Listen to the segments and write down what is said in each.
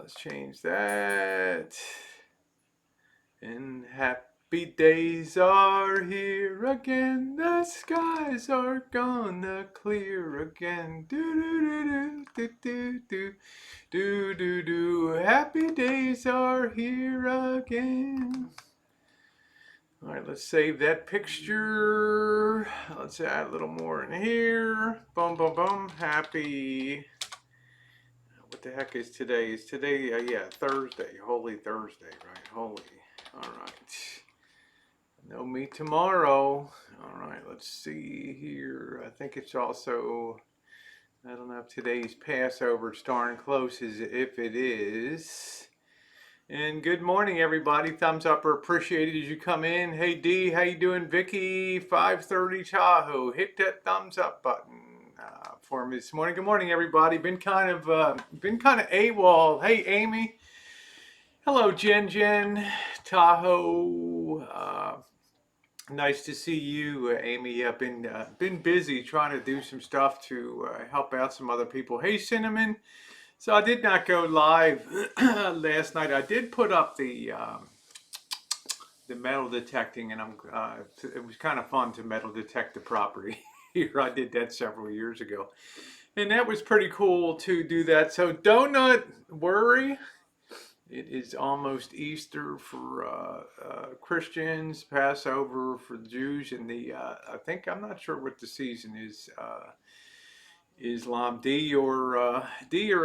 Let's change that. And happy days are here again. The skies are gonna clear again. Do do do do do do do do. Happy days are here again. All right, let's save that picture. Let's add a little more in here. Boom, boom, boom. Happy. What the heck is today? Is today, yeah, Thursday. Holy Thursday, right? Holy. All right. No meat tomorrow. All right, let's see here. I think it's also, I don't know if today's Passover. It's darn close as if it is. And good morning, everybody. Thumbs up or appreciated as you come in. Hey, D, how you doing? Vicky, 530 Tahoe. Hit that thumbs up button for me this morning. Good morning, everybody. Been kind of AWOL. Hey, Amy. Hello, Jen, Tahoe. Nice to see you, Amy. I've been busy trying to do some stuff to help out some other people. Hey, Cinnamon. So I did not go live last night. I did put up the metal detecting, and it was kind of fun to metal detect the property here. I did that several years ago, and that was pretty cool to do that. So do not worry. It is almost Easter for Christians, Passover for the Jews, and I'm not sure what the season is. Islam. D or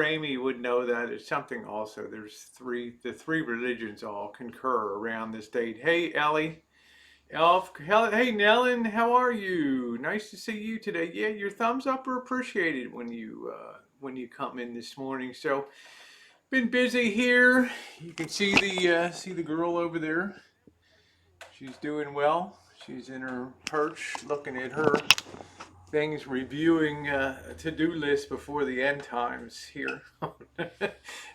Amy would know that. It's something also. The three religions all concur around this date. Hey, Ellie. Elf. Hey, Nellen. How are you? Nice to see you today. Yeah, your thumbs up are appreciated when you come in this morning. So, been busy here. You can see the girl over there. She's doing well. She's in her perch, looking at her things, reviewing to-do list before the end times here.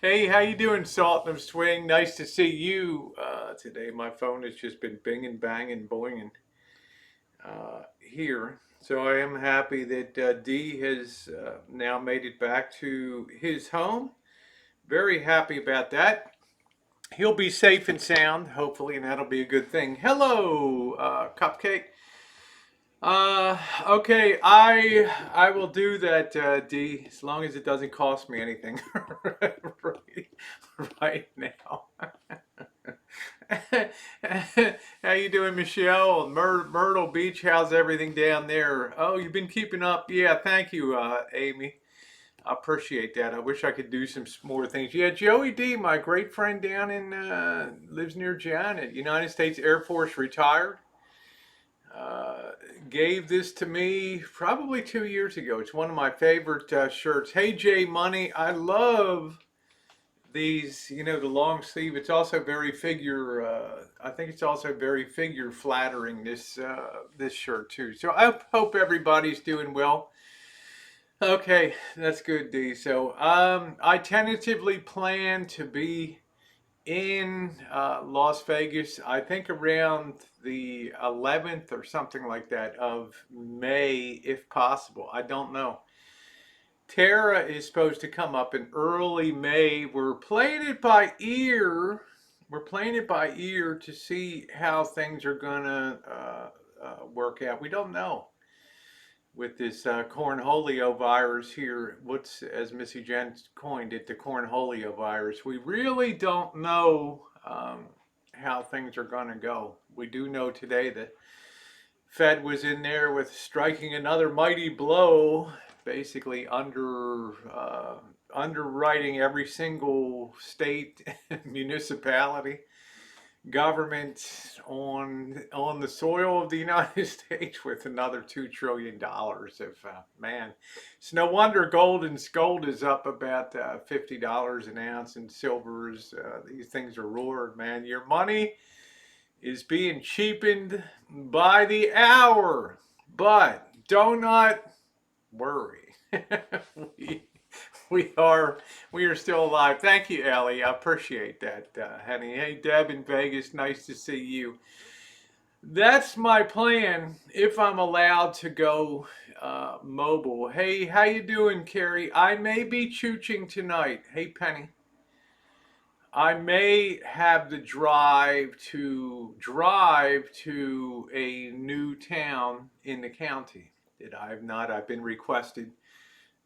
Hey, how you doing, Saltnum Swing? Nice to see you today. My phone has just been binging, banging, boinging here. So I am happy that D has now made it back to his home. Very happy about that. He'll be safe and sound, hopefully, and that'll be a good thing. Hello, Cupcake. Okay, I will do that, D, as long as it doesn't cost me anything right, right now. How you doing, Michelle? Myrtle Beach, how's everything down there? Oh, you've been keeping up. Yeah, thank you, Amy. I appreciate that. I wish I could do some more things. Yeah, Joey D, my great friend down in lives near Janet, United States Air Force, retired. Gave this to me probably 2 years ago. It's one of my favorite shirts. Hey, Jay Money, I love these, the long sleeve. It's also very figure, I think it's also very figure flattering, this shirt too. So I hope everybody's doing well. Okay, that's good, D. So I tentatively plan to be in Las Vegas, I think around the 11th or something like that of May, if possible. I don't know. Tara is supposed to come up in early May. We're playing it by ear. We're playing it by ear to see how things are going to work out. We don't know with this cornholio virus here. What's, as Missy Jen coined it, the cornholio virus. We really don't know how things are going to go. We do know today that Fed was in there with striking another mighty blow, basically underwriting every single state municipality government on the soil of the United States with another $2 trillion of man. It's no wonder gold is up about $50 an ounce, and silvers. These things are roared, man. Your money is being cheapened by the hour, but do not worry. we, we are still alive. Thank you, Ellie. I appreciate that, honey. Hey, Deb in Vegas, nice to see you. That's my plan if I'm allowed to go mobile. Hey, how you doing, Carrie? I may be chooching tonight. Hey, Penny. I may have the drive to a new town in the county that I have not. I've been requested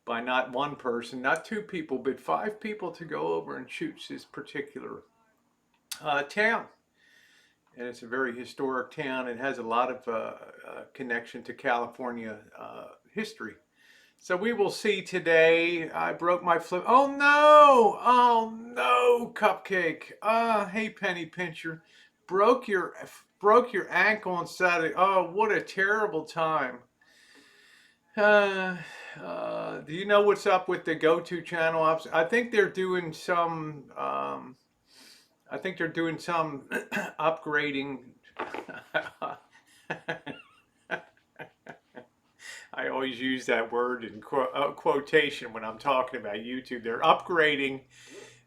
by not one person, not two people, but five people to go over and shoot this particular town. And it's a very historic town. It has a lot of connection to California history. So we will see today. I broke my flip. Oh no! Oh no, Cupcake. Hey Penny Pincher, broke your broke your ankle on Saturday. Oh, what a terrible time. Uh, do you know what's up with the go-to channel? I think they're doing some. I think they're doing some upgrading. I always use that word in quotation when I'm talking about YouTube. They're upgrading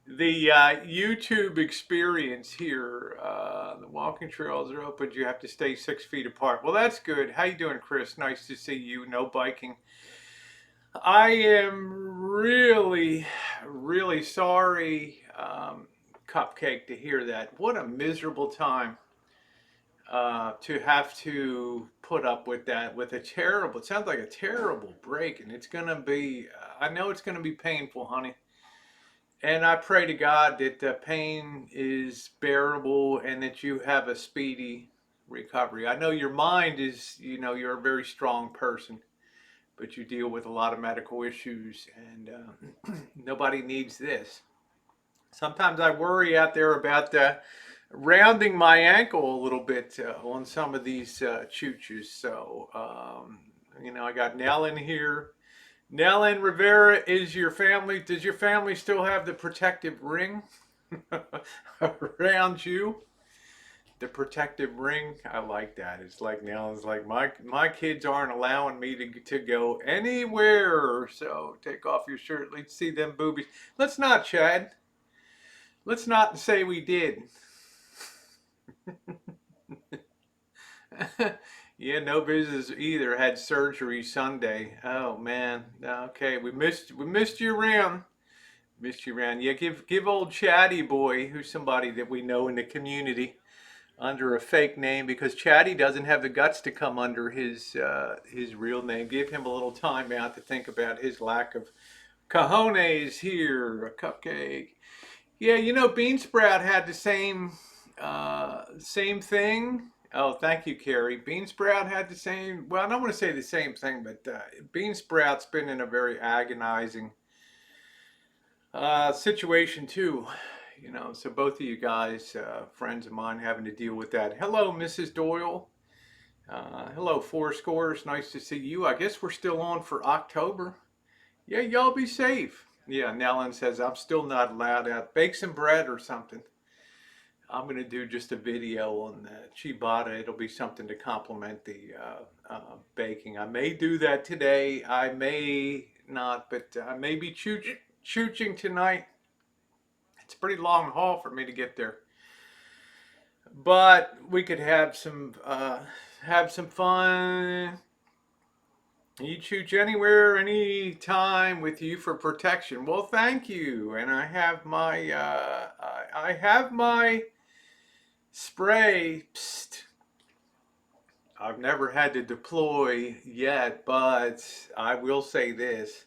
the YouTube experience here. The walking trails are open. You have to stay 6 feet apart. Well, that's good. How you doing, Chris? Nice to see you. No biking. I am really, really sorry, Cupcake, to hear that. What a miserable time to have to put up with that, with a terrible, it sounds like a terrible break, and it's going to be, I know it's going to be painful, honey. And I pray to God that the pain is bearable and that you have a speedy recovery. I know your mind is, you're a very strong person, but you deal with a lot of medical issues, and nobody needs this. Sometimes I worry out there about rounding my ankle a little bit on some of these chooches. So, I got Nell in here. Nell and Rivera, does your family still have the protective ring around you? The protective ring, I like that. It's like Nell is like, my kids aren't allowing me to go anywhere. So take off your shirt. Let's see them boobies. Let's not, Chad. Let's not say we did. Yeah, no business either. Had surgery Sunday. Oh man. Okay, we missed you around. Missed you around. Yeah, give old Chatty Boy, who's somebody that we know in the community, under a fake name, because Chatty doesn't have the guts to come under his real name. Give him a little time out to think about his lack of cojones here. A Cupcake. Yeah, Bean Sprout had the same thing. Oh, thank you, Carrie. Bean Sprout had the same. Well, I don't want to say the same thing, but Bean Sprout's been in a very agonizing situation too. So both of you guys, friends of mine, having to deal with that. Hello, Mrs. Doyle. Hello, Four Scores. Nice to see you. I guess we're still on for October. Yeah, y'all be safe. Yeah, Nellen says I'm still not allowed out. Bake some bread or something. I'm going to do just a video on ciabatta. It'll be something to complement the baking. I may do that today. I may not, but I may be chooching tonight. It's a pretty long haul for me to get there. But we could have some fun. You chooch anywhere, anytime with you for protection. Well, thank you. And I have my spray. Psst. I've never had to deploy yet, but I will say this,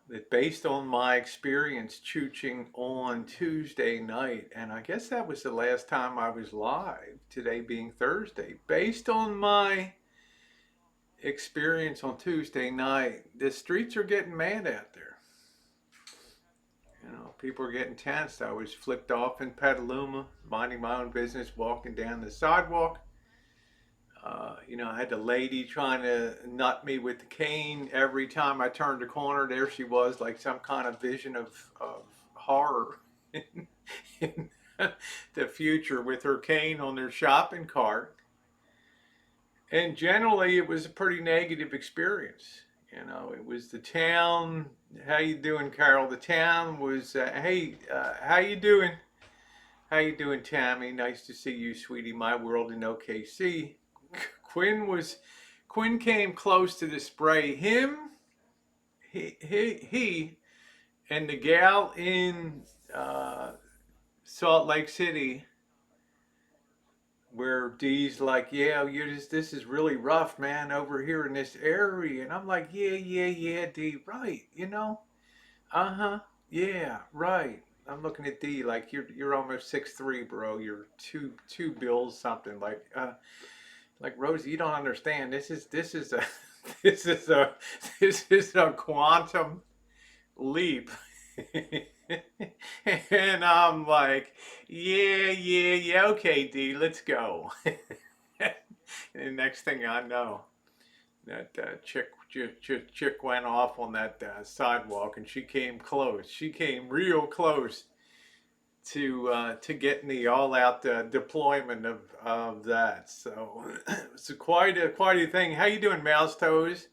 that based on my experience chooching on Tuesday night, and I guess that was the last time I was live, today being Thursday, based on my experience on Tuesday night, the streets are getting mad out there. People are getting tense. I was flipped off in Petaluma, minding my own business, walking down the sidewalk. I had the lady trying to nut me with the cane every time I turned a corner. There she was, like some kind of vision of horror in the future, with her cane on their shopping cart. And generally, it was a pretty negative experience. It was the town. How you doing, Carol? The town was, hey, how you doing? How you doing, Tammy? Nice to see you, sweetie. My world in OKC. Quinn came close to the spray. He, and the gal in Salt Lake City, where D's like, yeah, this is really rough, man, over here in this area. And I'm like, yeah, yeah, yeah, D, right, uh-huh, yeah, right. I'm looking at D like you're almost 6'3", bro. You're two bills something like Rosie. You don't understand. This is a this is a this is a quantum leap. And I'm like, yeah, yeah, yeah, okay, D, let's go. And the next thing I know, that chick went off on that sidewalk, and she came close. She came real close to getting the all-out deployment of that. So it's quite a thing. How you doing, Mouse Toes?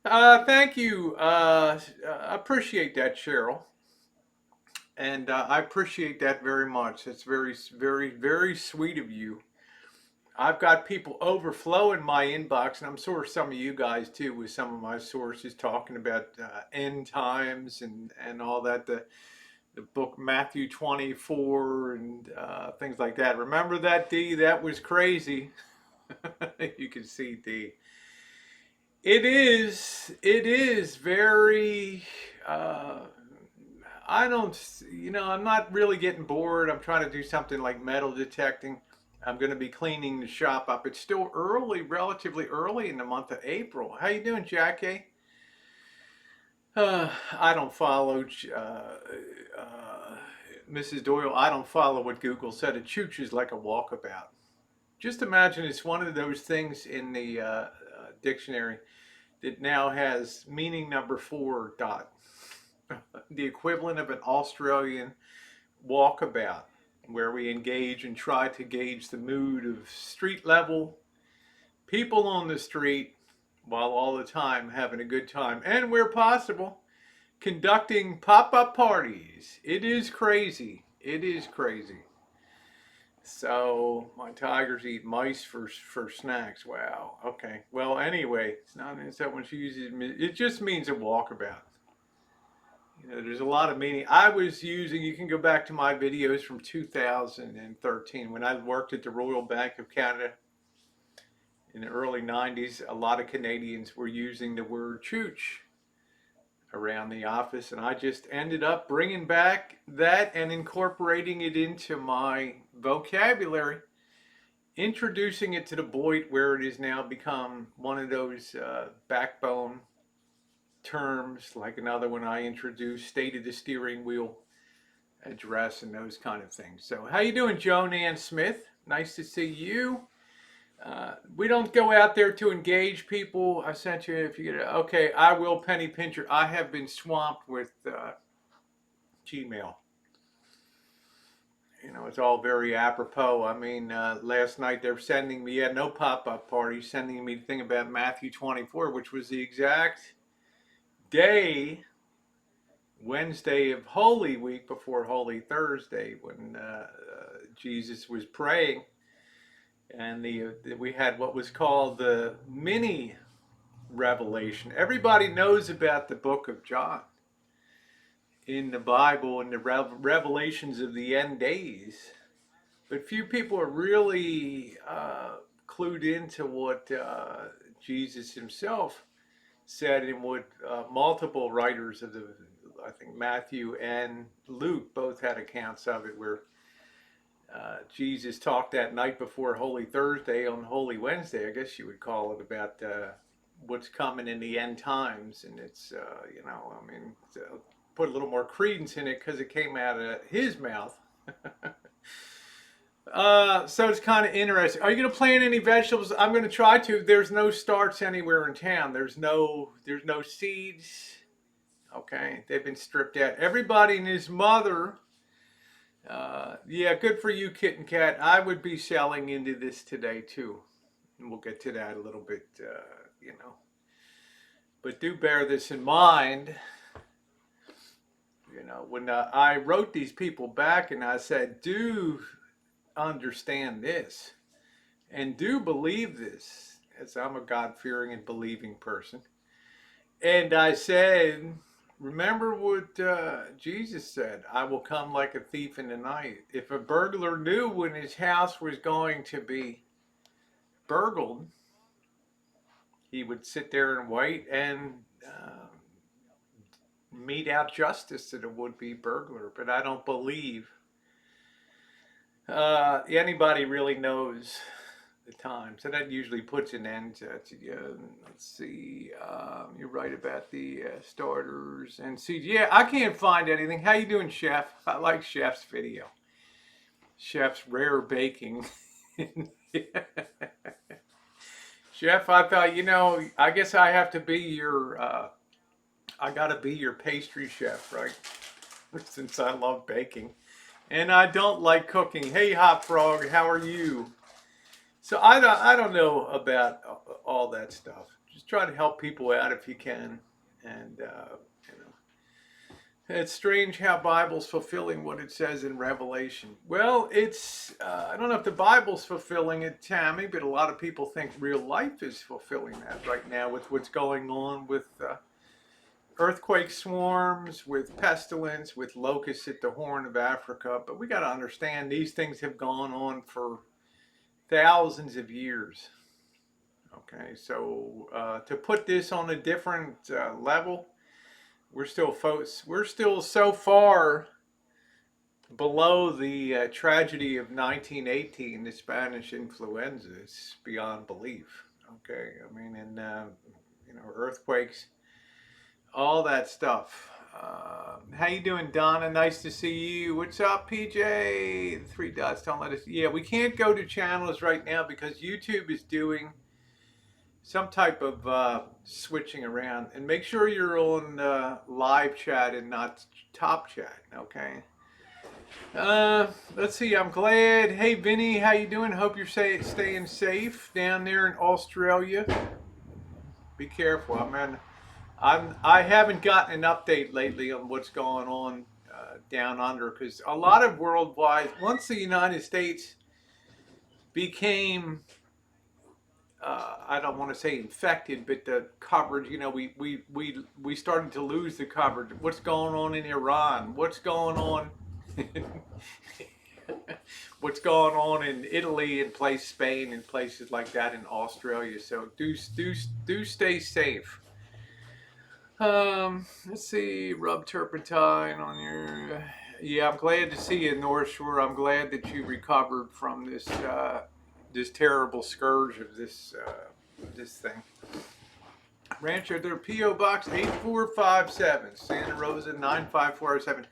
Thank you. I appreciate that, Cheryl, and I appreciate that very much. It's very, very, very sweet of you. I've got people overflowing my inbox, and I'm sure some of you guys too, with some of my sources talking about end times and all that. The book Matthew 24 and things like that. Remember that, D? That was crazy. You can see, D. It is very. Uh, I don't, I'm not really getting bored. I'm trying to do something like metal detecting. I'm going to be cleaning the shop up. It's still early, relatively early in the month of April. How you doing, Jackie? I don't follow Mrs. Doyle. I don't follow what Google said. It chooches like a walkabout. Just imagine it's one of those things in the dictionary that now has meaning number 4 dot, the equivalent of an Australian walkabout, where we engage and try to gauge the mood of street level people on the street while all the time having a good time and, where possible, conducting pop-up parties. It is crazy. It is crazy. So my tigers eat mice for snacks. Wow. Okay. Well, anyway, it's not. It's that when she uses it, just means a walkabout. There's a lot of meaning. I was using. You can go back to my videos from 2013 when I worked at the Royal Bank of Canada in the early 90s. A lot of Canadians were using the word chooch around the office, and I just ended up bringing back that and incorporating it into my vocabulary, introducing it to the point where it has now become one of those backbone terms, like another one I introduced, state of the steering wheel address and those kind of things. So how you doing, Joan Ann Smith? Nice to see you. We don't go out there to engage people. I sent you, if you get it. Okay, I will, Penny Pincher. I have been swamped with Gmail. It's all very apropos. I mean, last night they're sending me, no pop-up party, sending me the thing about Matthew 24, which was the exact day, Wednesday of Holy Week before Holy Thursday, when Jesus was praying, and we had what was called the mini revelation. Everybody knows about the book of John in the Bible and the revelations of the end days, but few people are really clued into what Jesus himself said, and what multiple writers of I think Matthew and Luke both had accounts of it, where Jesus talked that night before Holy Thursday, on Holy Wednesday, I guess you would call it, about what's coming in the end times. And it's, I mean, put a little more credence in it because it came out of his mouth. So it's kind of interesting. Are you going to plant any vegetables? I'm going to try to. There's no starts anywhere in town. There's no seeds. Okay, they've been stripped out. Everybody and his mother. Yeah, good for you, Kitten Cat. I would be selling into this today too, and we'll get to that a little bit. But do bear this in mind. When I wrote these people back and I said, do understand this and do believe this, as I'm a God-fearing and believing person. And I said, Remember what Jesus said, I will come like a thief in the night. If a burglar knew when his house was going to be burgled, he would sit there and wait and mete out justice to the would-be burglar. But I don't believe anybody really knows the time. So that usually puts an end to let's see. You're right about the starters and see. Yeah, I can't find anything. How you doing, Chef? I like Chef's video. Chef's rare baking. Chef, I thought, I guess I have to be your, I got to be your pastry chef, right? Since I love baking. And I don't like cooking. Hey, Hot Frog, how are you? So I don't know about all that stuff. Just try to help people out if you can. And, it's strange how Bible's fulfilling what it says in Revelation. Well, I don't know if the Bible's fulfilling it, Tammy, but a lot of people think real life is fulfilling that right now with what's going on with earthquake swarms, with pestilence, with locusts at the Horn of Africa. But we got to understand these things have gone on for thousands of years. Okay, so to put this on a different level, we're still so far below the tragedy of 1918, the Spanish influenza. It's beyond belief. Okay, I mean, and earthquakes, all that stuff. How you doing, Donna? Nice to see you. What's up, PJ? The three dots don't let us. Yeah, we can't go to channels right now because YouTube is doing some type of switching around. And make sure you're on live chat and not top chat. Okay. Let's see. I'm glad. Hey, Vinny, how you doing? Hope you're staying safe down there in Australia. Be careful. I haven't gotten an update lately on what's going on down under because a lot of worldwide. Once the United States became, I don't want to say infected, but the coverage. We started to lose the coverage. What's going on in Iran? What's going on? What's going on in Italy and Spain and places like that in Australia. So do stay safe. Let's see, rub turpentine on your. Yeah, I'm glad to see you, North Shore. I'm glad that you recovered from this terrible scourge of this thing. Rancho, their PO Box 8457, Santa Rosa 95407.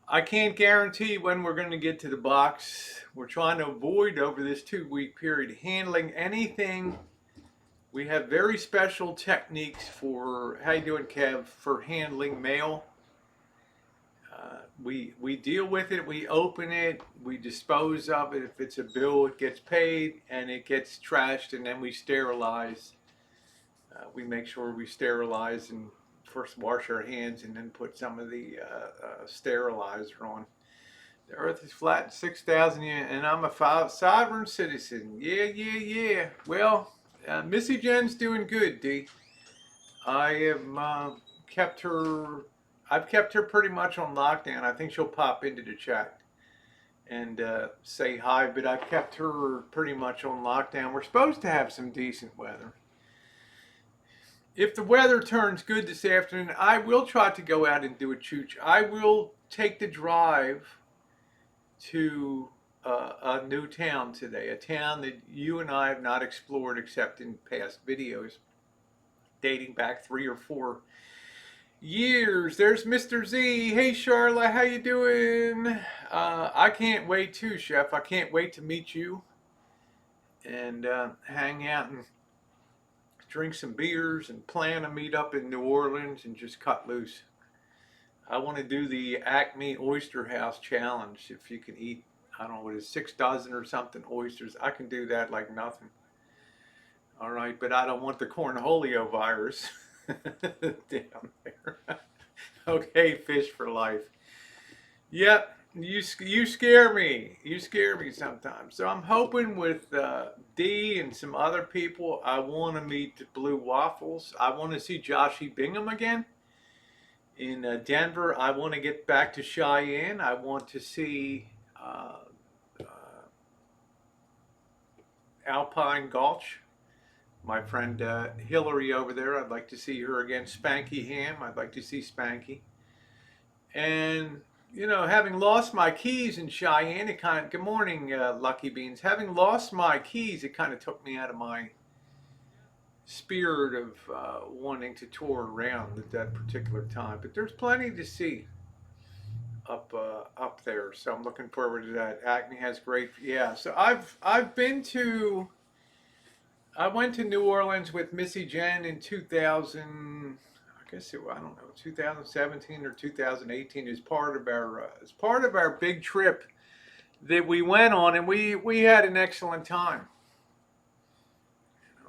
I can't guarantee when we're going to get to the box. We're trying to avoid over this 2-week period handling anything. We have very special techniques for, how you doing, Kev, for handling mail. We deal with it, we open it, we dispose of it. If it's a bill, it gets paid and it gets trashed, and then we sterilize. We make sure we sterilize and first wash our hands and then put some of the sterilizer on. The earth is flat, 6,000 years, and I'm a sovereign citizen. Yeah. Well, Missy Jen's doing good, D. I've kept her pretty much on lockdown. I think she'll pop into the chat and say hi, but I've kept her pretty much on lockdown. We're supposed to have some decent weather. If the weather turns good this afternoon, I will try to go out and do a chooch. I will take the drive to a new town today, a town that you and I have not explored except in past videos, dating back 3 or 4 years. There's Mr. Z. Hey, Charlotte, how you doing? I can't wait too, Chef. I can't wait to meet you and hang out and drink some beers and plan a meet up in New Orleans and just cut loose. I want to do the Acme Oyster House Challenge. If you can eat, I don't know what it is, 6 dozen or something oysters, I can do that like nothing. All right, but I don't want the cornholio virus down there. Okay, fish for life. Yep, you scare me. You scare me sometimes. So I'm hoping with D and some other people, I want to meet Blue Waffles. I want to see Joshy Bingham again. in Denver. I want to get back to Cheyenne. I want to see Alpine Gulch. My friend Hillary over there, I'd like to see her again. Spanky Ham, I'd like to see Spanky. And having lost my keys in Cheyenne, it kind of, good morning, Lucky Beans. Having lost my keys, it kind of took me out of my spirit of wanting to tour around at that particular time. But there's plenty to see up there, so I'm looking forward to that. Acme has great, yeah. So I've been to. I went to New Orleans with Missy Jen in 2000. I guess I don't know, 2017 or 2018 as part of our big trip that we went on, and we had an excellent time.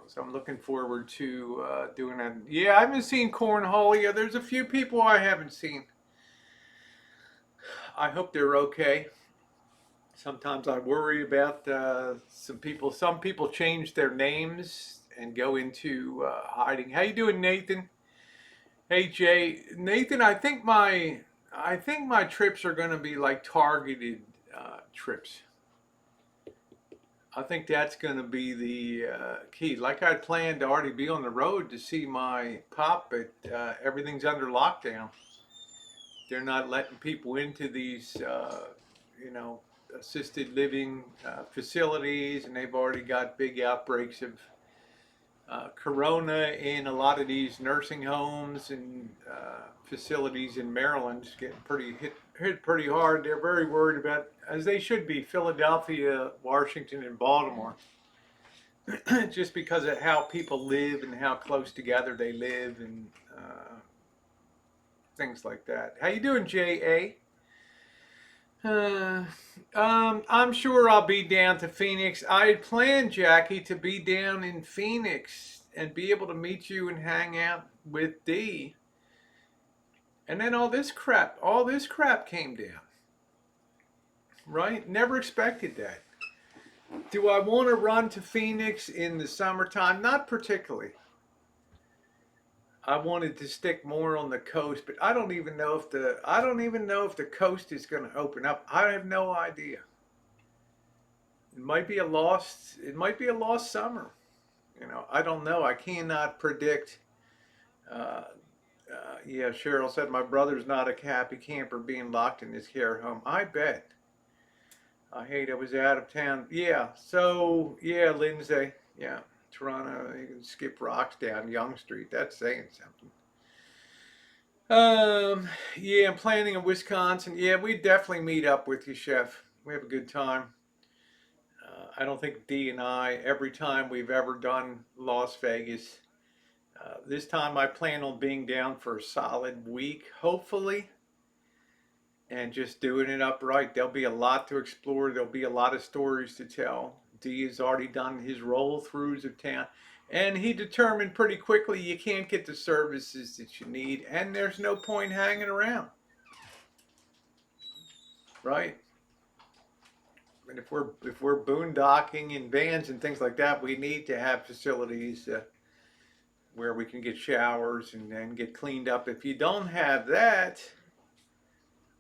So I'm looking forward to doing that. Yeah, I haven't seen Cornhole yet. There's a few people I haven't seen. I hope they're okay. Sometimes I worry about some people. Some people change their names and go into hiding. How you doing, Nathan? Hey, Jay. Nathan, I think my trips are going to be like targeted trips. I think that's going to be the key. Like I planned to already be on the road to see my pop, but everything's under lockdown. They're not letting people into these, you know, assisted living facilities, and they've already got big outbreaks of corona in a lot of these nursing homes and facilities in Maryland. It's getting pretty hit pretty hard. They're very worried about, as they should be, Philadelphia, Washington, and Baltimore, just because of how people live and how close together they live and things like that. How you doing, J.A.? Uh, I'm sure I'll be down to Phoenix. I had planned, Jackie, to be down in Phoenix and be able to meet you and hang out with Dee. And then all this crap came down. Right? Never expected that. Do I want to run to Phoenix in the summertime? Not particularly. I wanted to stick more on the coast, but I don't even know if the coast is going to open up. I have no idea. It might be a lost summer. I don't know. I cannot predict. Uh, yeah, Cheryl said my brother's not a happy camper being locked in his care home. I bet. I hate I was out of town. Yeah. So yeah, Lindsay. Yeah, Toronto. You can skip rocks down Young Street. That's saying something. Yeah, I'm planning in Wisconsin. Yeah, we definitely meet up with you, Chef. We have a good time. I don't think Dee and I, every time we've ever done Las Vegas, this time I plan on being down for a solid week, hopefully, and just doing it upright. There'll be a lot to explore. There'll be a lot of stories to tell. Dee has already done his roll throughs of town, and he determined pretty quickly you can't get the services that you need, and there's no point hanging around, right? And if we're boondocking in vans and things like that, we need to have facilities where we can get showers and get cleaned up. If you don't have that,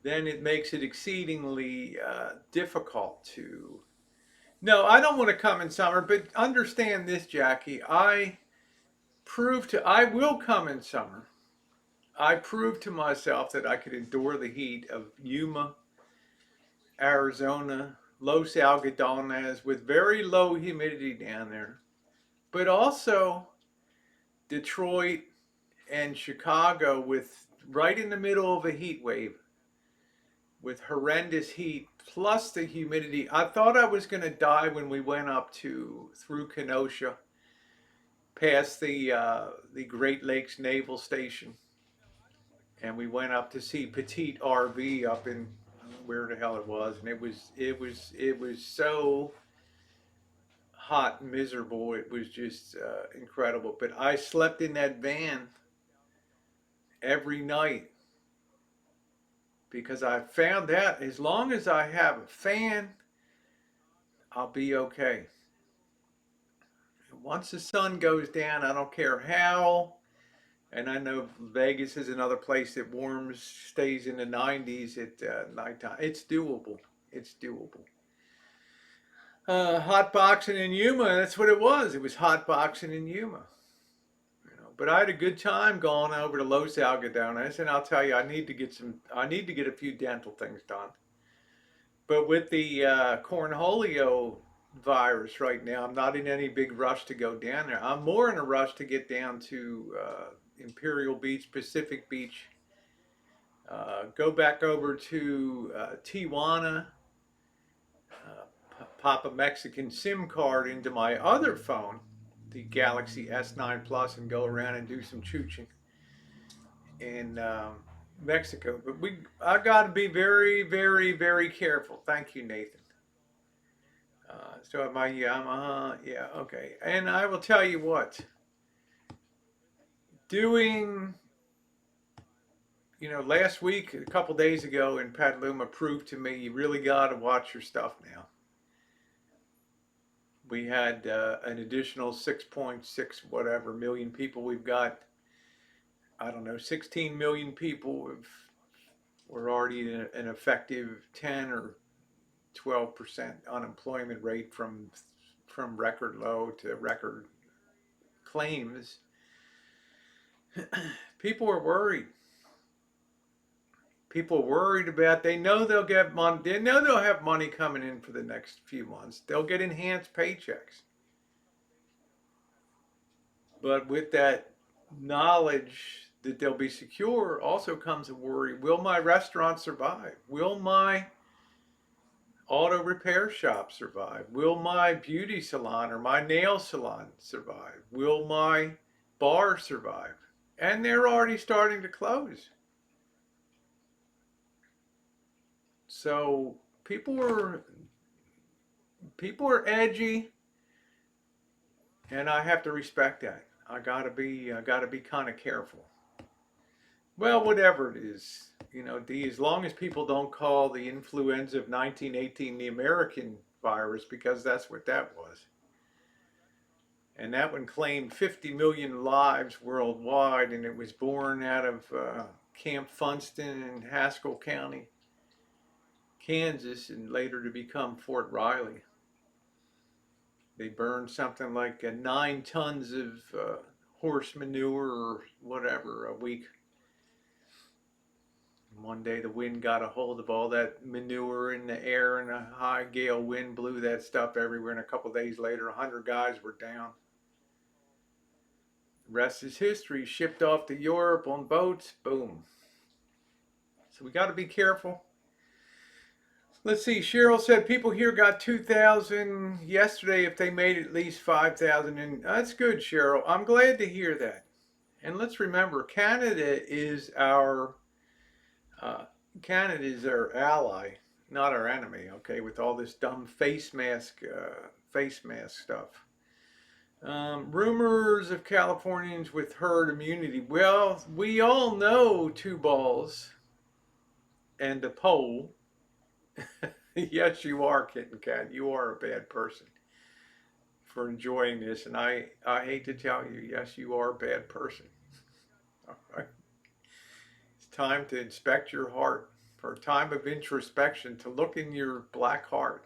then it makes it exceedingly difficult to. No, I don't want to come in summer, but understand this, Jackie. I will come in summer. I proved to myself that I could endure the heat of Yuma, Arizona, Los Algodones with very low humidity down there, but also Detroit and Chicago with right in the middle of a heat wave with horrendous heat plus the humidity. I thought I was going to die when we went up to through Kenosha past the Great Lakes Naval Station, and we went up to see Petite RV up in where the hell it was, and it was so hot and miserable. It was just incredible. But I slept in that van every night because I found out as long as I have a fan, I'll be okay. Once the sun goes down, I don't care how And I know Vegas is another place that warms, stays in the 90s at nighttime. It's doable. It's doable. Hot boxing in Yuma, that's what it was. It was hot boxing in Yuma. But I had a good time going over to Los Algodones, and I'll tell you, I need to get a few dental things done. But with the cornholio virus right now, I'm not in any big rush to go down there. I'm more in a rush to get down to Imperial Beach, Pacific Beach, go back over to Tijuana, pop a Mexican SIM card into my other phone, the Galaxy S9 Plus, and go around and do some chooching in Mexico. But I got to be very, very, very careful. Thank you, Nathan. So my Yamaha, yeah, okay. And I will tell you what, doing, last week, a couple days ago in Petaluma proved to me you really got to watch your stuff now. We had an additional 6.6 whatever million people. We've got, I don't know, 16 million people we're already in an effective 10 or 12% unemployment rate from record low to record claims. People are worried. People are worried about. They know they'll get money. They know they'll have money coming in for the next few months. They'll get enhanced paychecks. But with that knowledge that they'll be secure also comes a worry. Will my restaurant survive? Will my auto repair shop survive? Will my beauty salon or my nail salon survive? Will my bar survive? And they're already starting to close. So people are people are edgy, and I have to respect that. I gotta be kind of careful. Well, whatever it is, D, as long as people don't call the influenza of 1918 the American virus, because that's what that was. And that one claimed 50 million lives worldwide, and it was born out of Camp Funston in Haskell County, Kansas, and later to become Fort Riley. They burned something like 9 tons of horse manure or whatever a week. One day the wind got a hold of all that manure in the air, and a high gale wind blew that stuff everywhere. And a couple days later, 100 guys were down. The rest is history. Shipped off to Europe on boats. Boom. So we got to be careful. Let's see. Cheryl said people here got 2,000 yesterday if they made at least 5,000. And that's good, Cheryl. I'm glad to hear that. And let's remember, uh, Canada is our ally, not our enemy. Okay, with all this dumb face mask stuff. Rumors of Californians with herd immunity. Well, we all know two balls and a pole. Yes, you are, Kitten Cat. You are a bad person for enjoying this, and I hate to tell you, yes, you are a bad person. It's time to inspect your heart for a time of introspection, to look in your black heart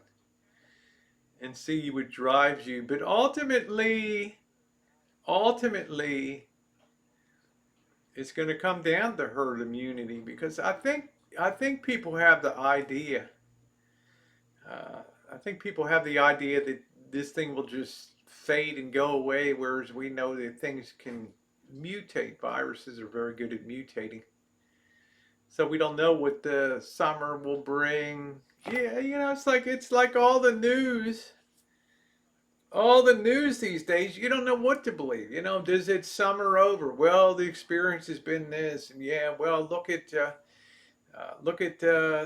and see what drives you. But ultimately, it's going to come down to herd immunity, because I think people have the idea. I think people have the idea that this thing will just fade and go away, whereas we know that things can mutate. Viruses are very good at mutating. So we don't know what the summer will bring. Yeah, it's like all the news these days. You don't know what to believe. Does it summer over? Well, the experience has been this, and yeah, well, look at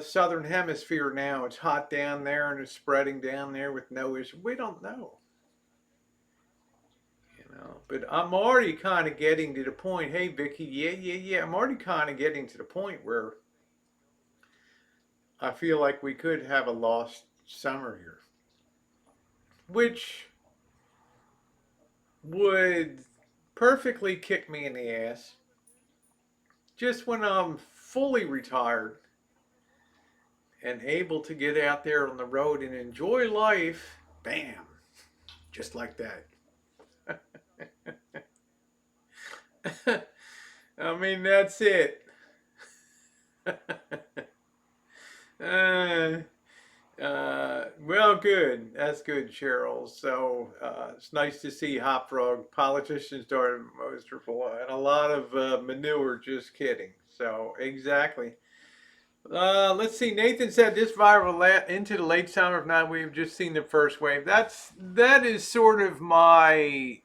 southern hemisphere now. It's hot down there, and it's spreading down there with no issue. We don't know. But I'm already kind of getting to the point. Hey, Vicky, yeah, yeah, yeah. I'm already kind of getting to the point where I feel like we could have a lost summer here, which would perfectly kick me in the ass. just when I'm fully retired and able to get out there on the road and enjoy life, bam, just like that. I mean, that's it. uh, well, good. That's good, Cheryl. So it's nice to see Hop Frog. Politicians are miserable and a lot of manure. Just kidding. So exactly. Let's see. Nathan said this viral into the late summer. If not, we've just seen the first wave. That is sort of my.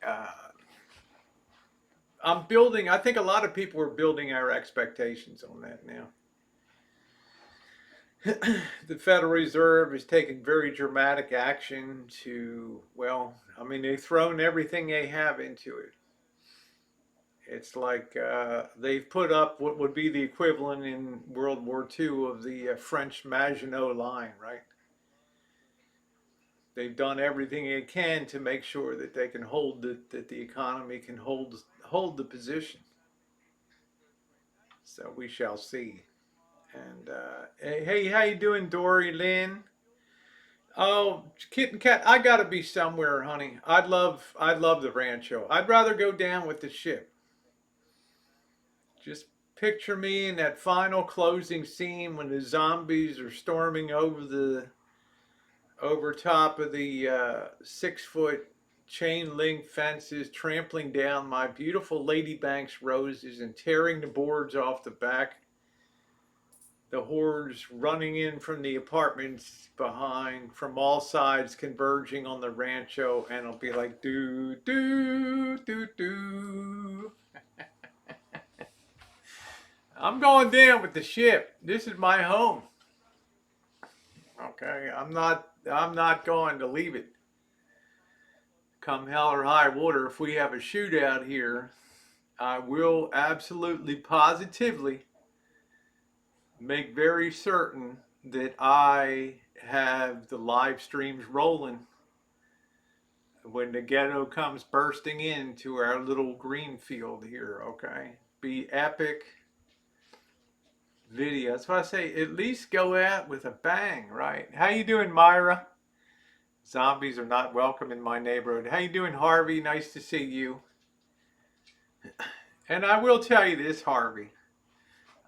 I'm building. I think a lot of people are building our expectations on that now. The Federal Reserve is taking very dramatic action to, well, I mean, they've thrown everything they have into it. It's like they've put up what would be the equivalent in World War II of the French Maginot Line, right? They've done everything they can to make sure that they can hold that the economy can hold the position. So we shall see. And hey, how you doing, Dory Lynn? Oh, kitten cat, I gotta be somewhere, honey. I'd love the rancho. I'd rather go down with the ship. Just picture me in that final closing scene when the zombies are storming over top of the 6 foot chain link fences, trampling down my beautiful Lady Banks roses and tearing the boards off the back, the hordes running in from the apartments behind from all sides converging on the rancho, and it'll be like do do do do. I'm going down with the ship. This is my home. Okay, I'm not going to leave it. Come hell or high water, if we have a shootout here, I will absolutely positively make very certain that I have the live streams rolling when the ghetto comes bursting into our little green field here, okay? Be epic video. That's why I say at least go out with a bang, right? How you doing, Myra? Zombies are not welcome in my neighborhood. How you doing, Harvey? Nice to see you. And I will tell you this, Harvey.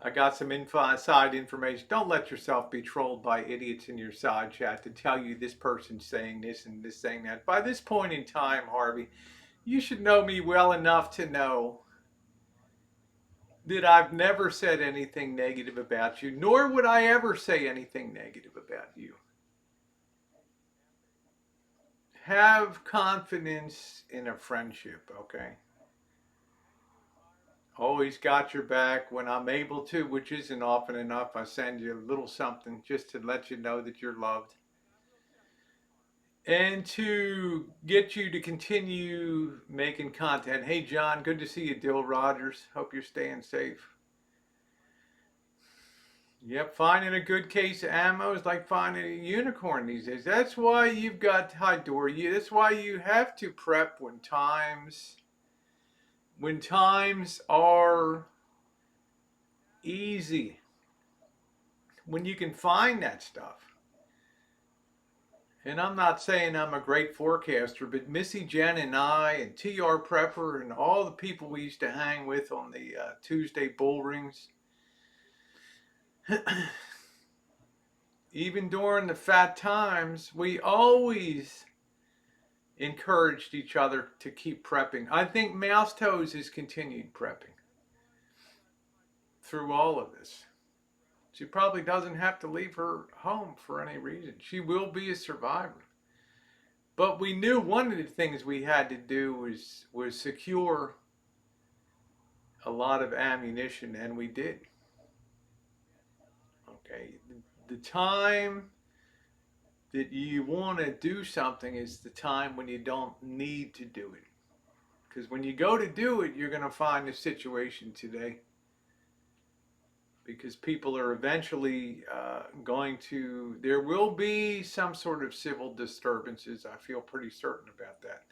I got some inside information. Don't let yourself be trolled by idiots in your side chat to tell you this person's saying this and this saying that. By this point in time, Harvey, you should know me well enough to know that I've never said anything negative about you, nor would I ever say anything negative about you. Have confidence in a friendship, okay? Always got your back when I'm able to, which isn't often enough. I send you a little something just to let you know that you're loved and to get you to continue making content. Hey, John, good to see you, Dill Rogers. Hope you're staying safe. Yep, finding a good case of ammo is like finding a unicorn these days. That's why you've got, hi Dory, that's why you have to prep when times are easy, when you can find that stuff. And I'm not saying I'm a great forecaster, but Missy Jen and I and TR Prepper and all the people we used to hang with on the Tuesday bull rings, even during the fat times, we always encouraged each other to keep prepping. I think Mouse Toes has continued prepping through all of this. She probably doesn't have to leave her home for any reason. She will be a survivor. But we knew one of the things we had to do was secure a lot of ammunition, and we did. Okay, the time that you want to do something is the time when you don't need to do it. Because when you go to do it, you're going to find a situation today. Because people are eventually there will be some sort of civil disturbances. I feel pretty certain about that.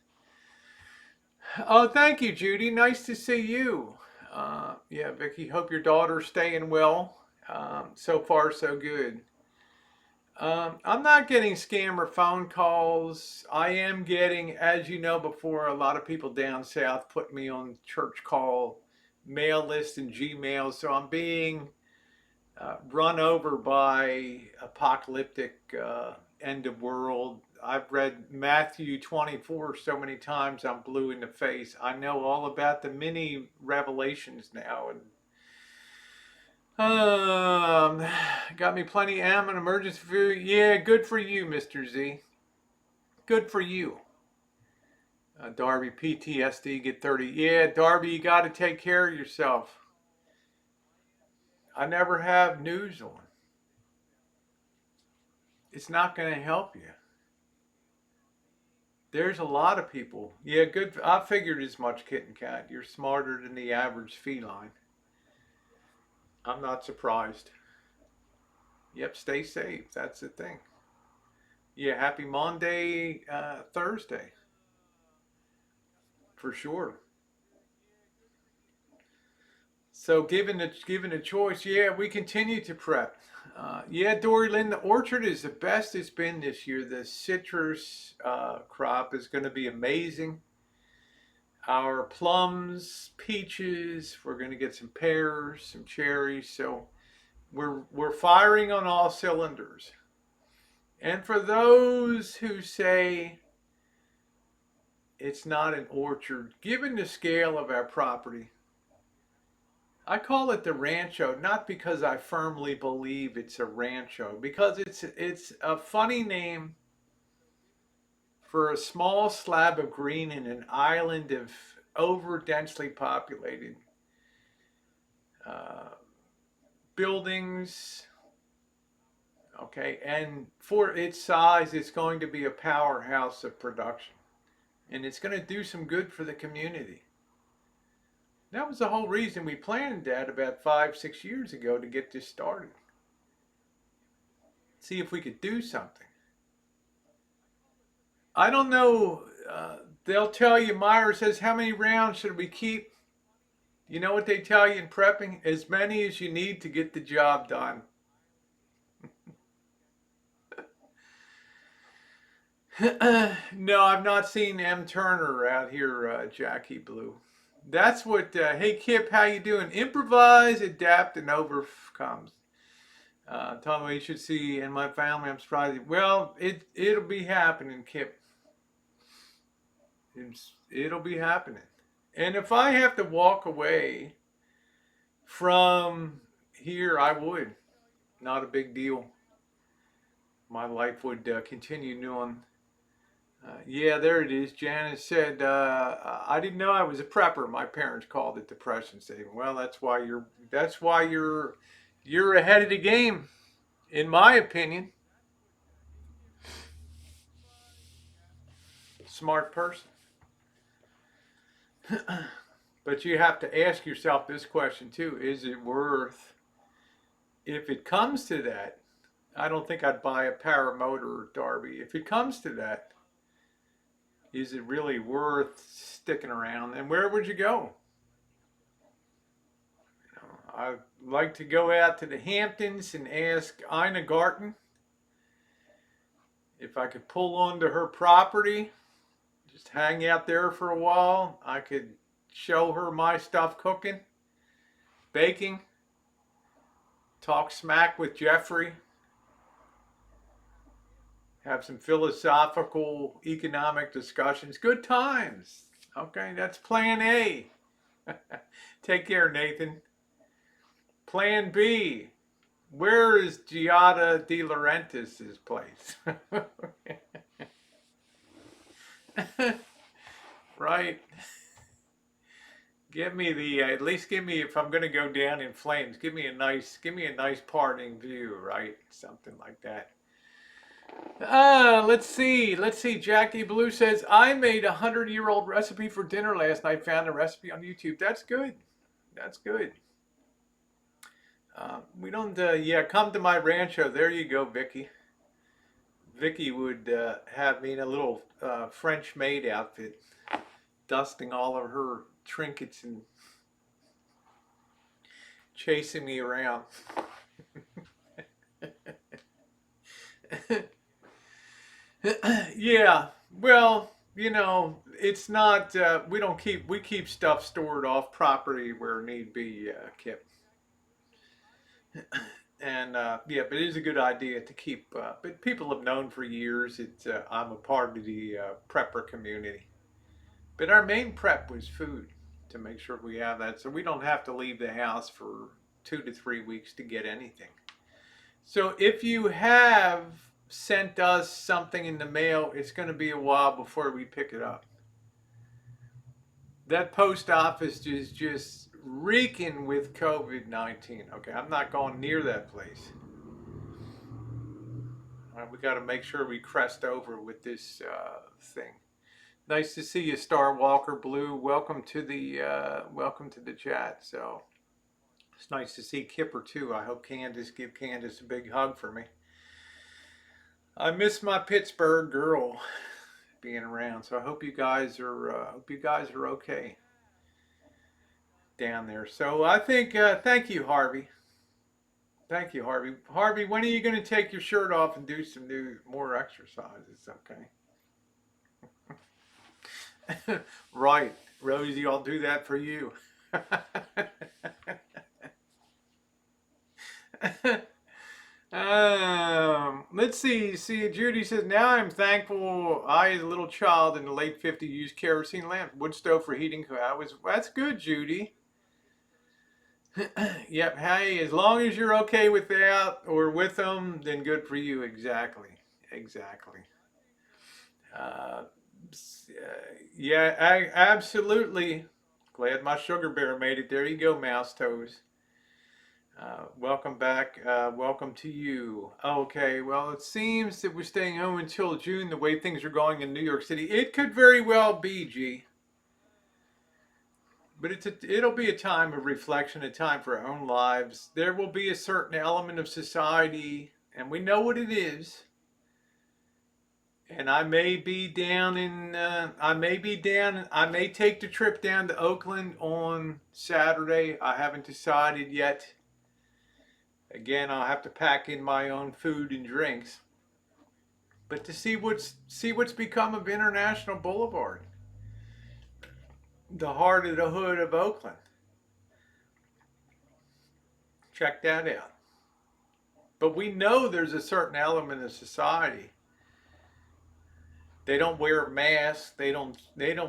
Oh, thank you, Judy. Nice to see you. Yeah, Vicky, hope your daughter's staying well. So far, so good. I'm not getting scammer phone calls. I am getting, as you know, before a lot of people down south put me on church call mail list and Gmail. So I'm being run over by apocalyptic end of world. I've read Matthew 24 so many times I'm blue in the face. I know all about the many revelations now, and um, got me plenty of ammo and emergency food. Yeah, good for you, Mr. Z. Good for you. Darby, PTSD, get 30. Yeah, Darby, you got to take care of yourself. I never have news on. It's not going to help you. There's a lot of people. Yeah, good. I figured as much, kitten cat. You're smarter than the average feline. I'm not surprised. Yep, stay safe. That's the thing. Yeah, happy Monday, Thursday, for sure. So given a choice, yeah, we continue to prep. Yeah, Dory Lynn, the orchard is the best it's been this year. The citrus crop is going to be amazing. Our plums, peaches, we're going to get some pears, some cherries. So we're firing on all cylinders. And for those who say it's not an orchard, given the scale of our property, I call it the rancho, not because I firmly believe it's a rancho, because it's a funny name for a small slab of green in an island of over densely populated uh, buildings. Okay, and for its size, it's going to be a powerhouse of production, and it's going to do some good for the community. That was the whole reason we planned that about 5, 6 years ago to get this started. See if we could do something. I don't know. They'll tell you, Myra says, how many rounds should we keep? You know what they tell you in prepping? As many as you need to get the job done. No, I've not seen M. Turner out here, Jackie Blue. That's what. Hey, Kip, how you doing? Improvise, adapt, and overcomes. Tell me you should see in my family. I'm surprised. Well, it'll be happening, Kip. It'll be happening. And if I have to walk away from here, I would. Not a big deal. My life would continue on. Yeah, there it is. Janice said, "I didn't know I was a prepper. My parents called it depression saving." Well, that's why you're ahead of the game, in my opinion. Smart person. But you have to ask yourself this question too: is it worth? If it comes to that, I don't think I'd buy a paramotor, Darby. If it comes to that, is it really worth sticking around? And where would you go? I'd like to go out to the Hamptons and ask Ina Garten if I could pull onto her property, just hang out there for a while. I could show her my stuff cooking, baking, talk smack with Jeffrey, have some philosophical, economic discussions. Good times. Okay, that's plan A. Take care, Nathan. Plan B. Where is Giada De Laurentiis' place? Right. Give me the at least give me if I'm going to go down in flames. Give me a nice parting view, right? Something like that. Let's see. Let's see. Jackie Blue says I made 100-year-old recipe for dinner last night. Found the recipe on YouTube. That's good. That's good. We don't. Yeah, come to my rancho. There you go, Vicky. Vicky would have me in a little French maid outfit, dusting all of her trinkets and chasing me around. Yeah, well, it's not. We keep stuff stored off property where need be, Kip. And yeah, but it is a good idea to keep. But people have known for years. I'm a part of the prepper community. But our main prep was food to make sure we have that, so we don't have to leave the house for 2 to 3 weeks to get anything. So if you have sent us something in the mail, it's going to be a while before we pick it up. That post office is just reeking with COVID-19. Okay, I'm not going near that place. All right, we got to make sure we crest over with this thing. Nice to see you, Star Walker Blue. Welcome to the chat. So it's nice to see Kipper too. I hope give Candace a big hug for me. I miss my Pittsburgh girl being around. So I hope you guys are okay down there. So I think thank you, Harvey. Thank you, Harvey. Harvey, when are you going to take your shirt off and do some more exercises? Okay. Right, Rosie. I'll do that for you. Let's see. See, Judy says, now I'm thankful I, as a little child in the late 50s, used kerosene lamp, wood stove for heating. That's good, Judy. Yep. Hey, as long as you're okay with that or with them, then good for you. Exactly. Exactly. Uh, yeah, absolutely. Glad my sugar bear made it. There you go, Mouse Toes. Welcome back. Welcome to you. Okay, well, it seems that we're staying home until June the way things are going in New York City. It could very well be, G. But it'll be a time of reflection, a time for our own lives. There will be a certain element of society, and we know what it is. And I may be down in, I may be down, I may take the trip down to Oakland on Saturday. I haven't decided yet. Again, I'll have to pack in my own food and drinks. But to see what's become of International Boulevard, the heart of the hood of Oakland. Check that out. But we know there's a certain element of society. They don't wear masks. They don't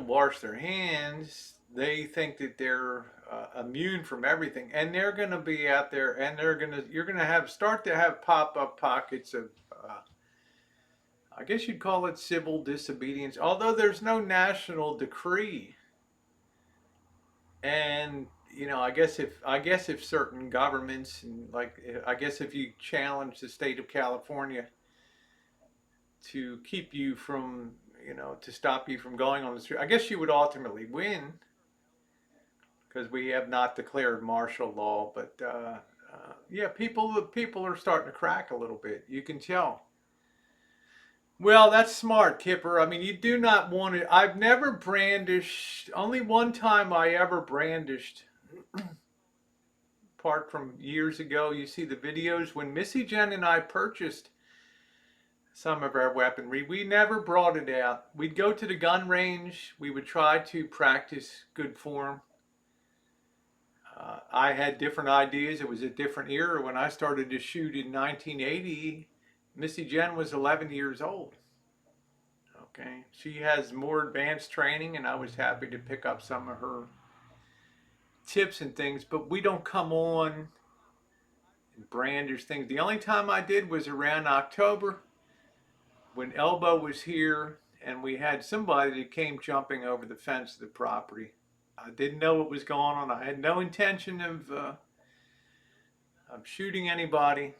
wash their hands. They think that they're immune from everything, and they're going to be out there, and you're going to start to have pop up pockets of I guess you'd call it civil disobedience, although there's no national decree. And I guess if certain governments and I guess if you challenge the state of California to keep you from to stop you from going on the street, I guess you would ultimately win because we have not declared martial law. But yeah, people are starting to crack a little bit. You can tell. Well, that's smart, Kipper. I mean, you do not want to. I've never brandished. Only one time I ever brandished, apart from years ago. You see the videos when Missy Jen and I purchased some of our weaponry. We never brought it out. We'd go to the gun range. We would try to practice good form. I had different ideas. It was a different era. When I started to shoot in 1980, Missy Jen was 11 years old. Okay. She has more advanced training, and I was happy to pick up some of her tips and things, but we don't come on and brandish things. The only time I did was around October when Elbow was here and we had somebody that came jumping over the fence of the property. I didn't know what was going on. I had no intention of shooting anybody,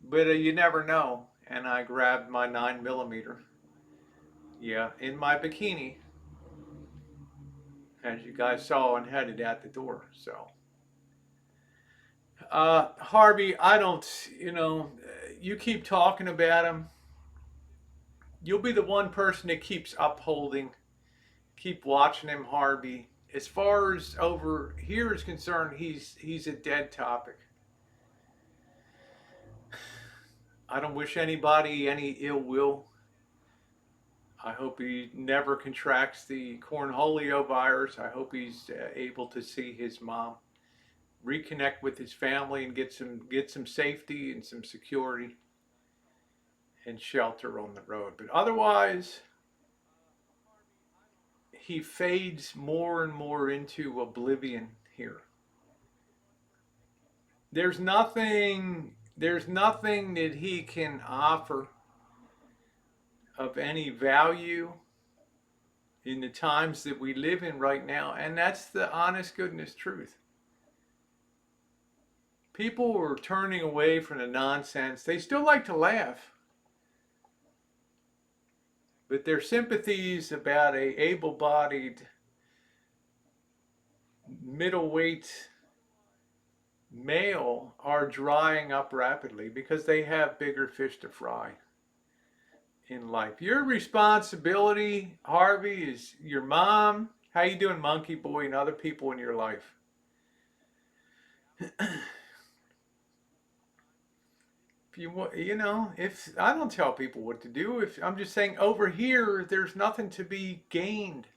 but you never know. And I grabbed my 9mm. Yeah, in my bikini, as you guys saw, and headed out the door. So, Harvey, I don't, you keep talking about him. You'll be the one person that keeps upholding, keep watching him, Harvey. as far as over here is concerned, he's a dead topic. I don't wish anybody any ill will. I hope he never contracts the cornholio virus. I hope he's able to see his mom, reconnect with his family, and get some safety and some security and shelter on the road. But otherwise, he fades more and more into oblivion here. There's nothing that he can offer of any value in the times that we live in right now, and that's the honest goodness truth. People are turning away from the nonsense. They still like to laugh, but their sympathies about a able-bodied middleweight male are drying up rapidly because they have bigger fish to fry in life. Your responsibility, Harvey, is your mom. How you doing, Monkey Boy, and other people in your life? If you want, if I don't tell people what to do, if I'm just saying over here, there's nothing to be gained.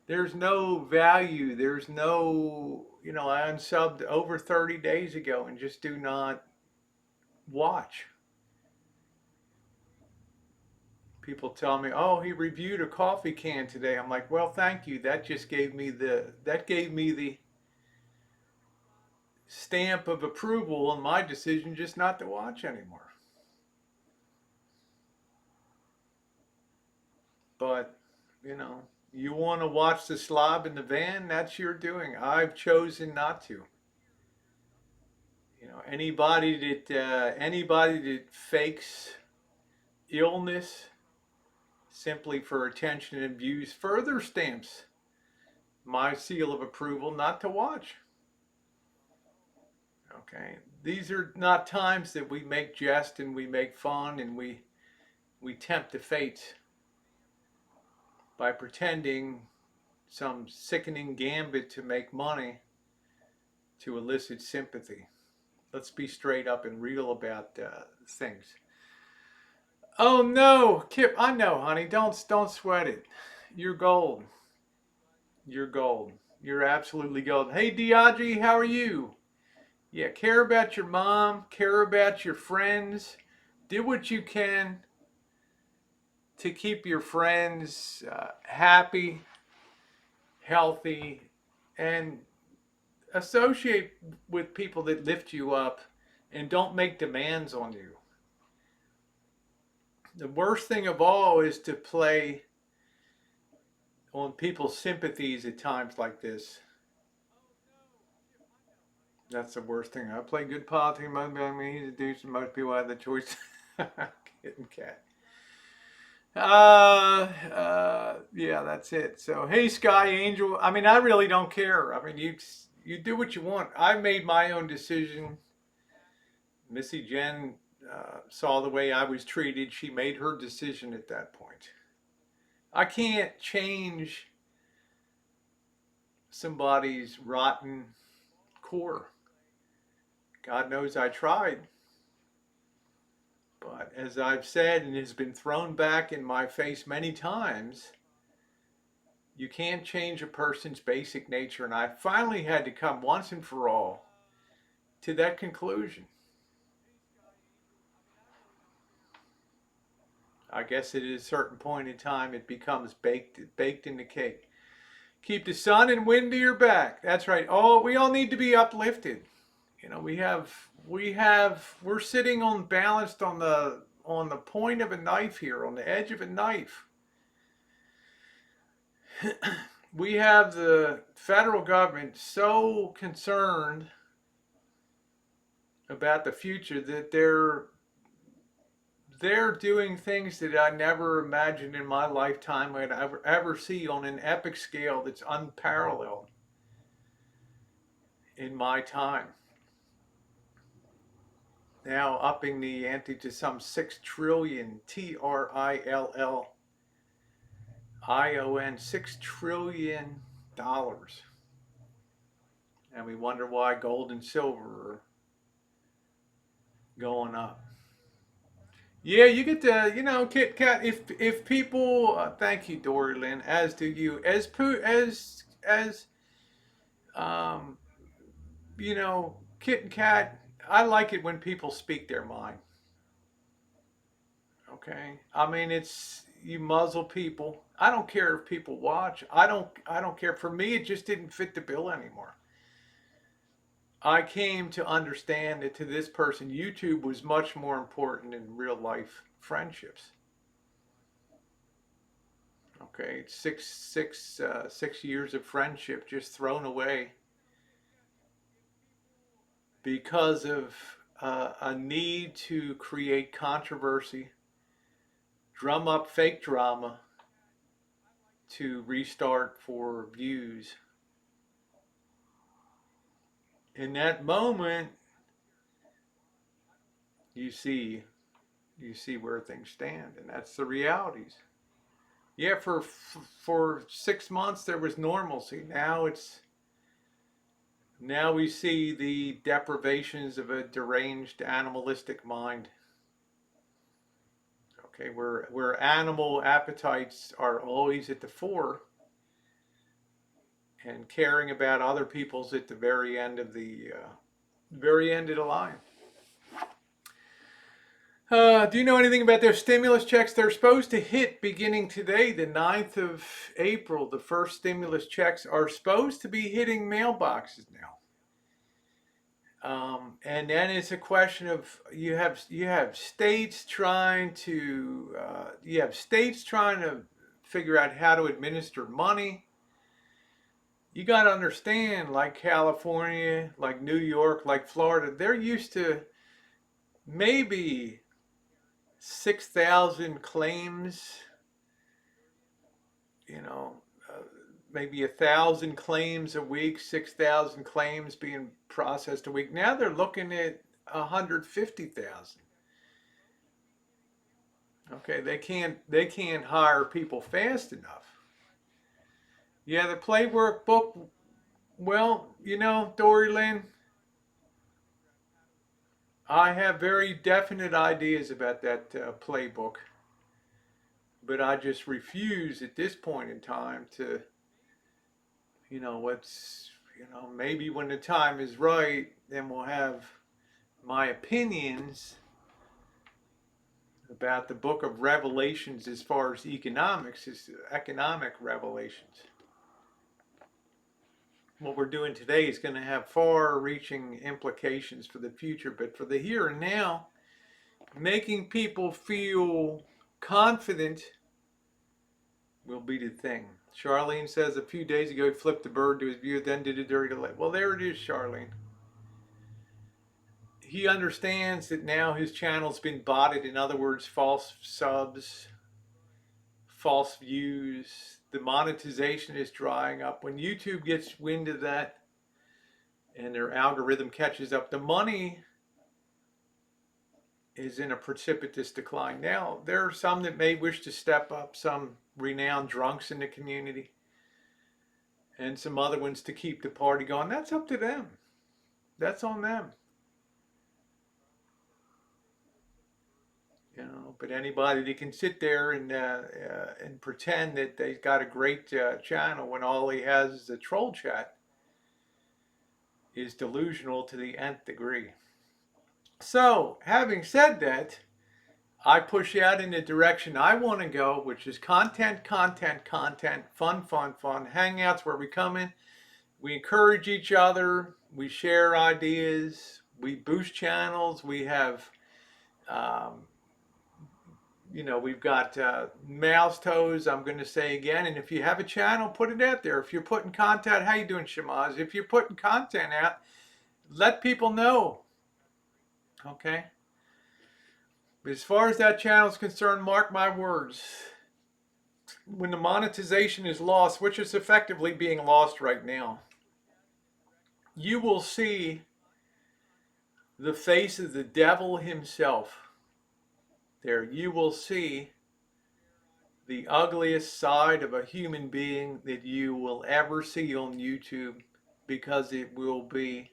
There's no value. There's no, I unsubbed over 30 days ago and just do not watch. People tell me, "Oh, he reviewed a coffee can today." I'm like, "Well, thank you. That gave me the stamp of approval on my decision just not to watch anymore." But, you know, you want to watch the slob in the van, that's your doing. I've chosen not to. Anybody that fakes illness simply for attention and views further stamps my seal of approval not to watch. Okay, these are not times that we make jest and we make fun and we tempt the fates by pretending some sickening gambit to make money to elicit sympathy. Let's be straight up and real about things. Oh no, Kip, I know, honey. Don't sweat it. You're gold. You're gold. You're absolutely gold. Hey, Diaji, how are you? Yeah, care about your mom. Care about your friends. Do what you can to keep your friends happy, healthy, and associate with people that lift you up and don't make demands on you. The worst thing of all is to play on people's sympathies at times like this. That's the worst thing. I play good politics. I mean, he's a douche, and most people have the choice. Getting cat. Yeah, that's it. So, hey, Sky Angel. I mean, I really don't care. I mean, you do what you want. I made my own decision. Missy Jen saw the way I was treated. She made her decision at that point. I can't change somebody's rotten core. God knows I tried. But as I've said and has been thrown back in my face many times, you can't change a person's basic nature. And I finally had to come once and for all to that conclusion. I guess at a certain point in time it becomes baked in the cake. Keep the sun and wind to your back. That's right. Oh, we all need to be uplifted. We're sitting on balanced on the point of a knife here, on the edge of a knife. We have the federal government so concerned about the future that they're doing things that I never imagined in my lifetime I'd ever see on an epic scale that's unparalleled in my time. Now upping the ante to some 6 trillion, TRILLION, 6 trillion dollars. And we wonder why gold and silver are going up. Yeah, you get to, Kit Kat. If people, thank you, Dory Lynn, as do you, as um, Kit and Kat. I like it when people speak their mind. Okay, I mean it's you muzzle people. I don't care if people watch. I don't care. For me, it just didn't fit the bill anymore. I came to understand that to this person, YouTube was much more important than real life friendships. Okay, 6 years of friendship just thrown away because of a need to create controversy, drum up fake drama to restart for views. In that moment, you see you see where things stand, and that's the realities. Yeah, for 6 months there was normalcy. Now we see the deprivations of a deranged animalistic mind. Okay, where animal appetites are always at the fore, and caring about other people's at the very end of the line. Do you know anything about their stimulus checks? They're supposed to hit beginning today, the 9th of April. The first stimulus checks are supposed to be hitting mailboxes now. And then it's a question of you have states trying to figure out how to administer money. You got to understand, like California, like New York, like Florida, they're used to maybe 6,000 claims, you know, uh, maybe 1,000 claims a week, 6,000 claims being processed a week. Now they're looking at 150,000. Okay, they can't hire people fast enough. Yeah, the playbook book. Well, Dory Lynn, I have very definite ideas about that playbook, but I just refuse at this point in time to, what's, maybe when the time is right, then we'll have my opinions about the book of Revelations as far as economics, is economic revelations. What we're doing today is going to have far reaching implications for the future, but for the here and now, making people feel confident will be the thing. Charlene says a few days ago he flipped the bird to his view, then did a dirty leg. Well, there it is, Charlene. He understands that now his channel's been botted. In other words, false subs, false views. The monetization is drying up. When YouTube gets wind of that and their algorithm catches up, the money is in a precipitous decline. Now, there are some that may wish to step up, some renowned drunks in the community, and some other ones to keep the party going. That's up to them. That's on them. But anybody that can sit there and pretend that they've got a great channel when all he has is a troll chat is delusional to the nth degree. So, having said that, I push out in the direction I want to go, which is content, content, content, fun, fun, fun, hangouts where we come in, we encourage each other, we share ideas, we boost channels, we have, um, we've got mouse toes, I'm going to say again, and if you have a channel, put it out there. If you're putting content, how you doing, Shamaz? If you're putting content out, let people know, okay? As far as that channel is concerned, mark my words. When the monetization is lost, which is effectively being lost right now, you will see the face of the devil himself there. You will see the ugliest side of a human being that you will ever see on YouTube, because it will be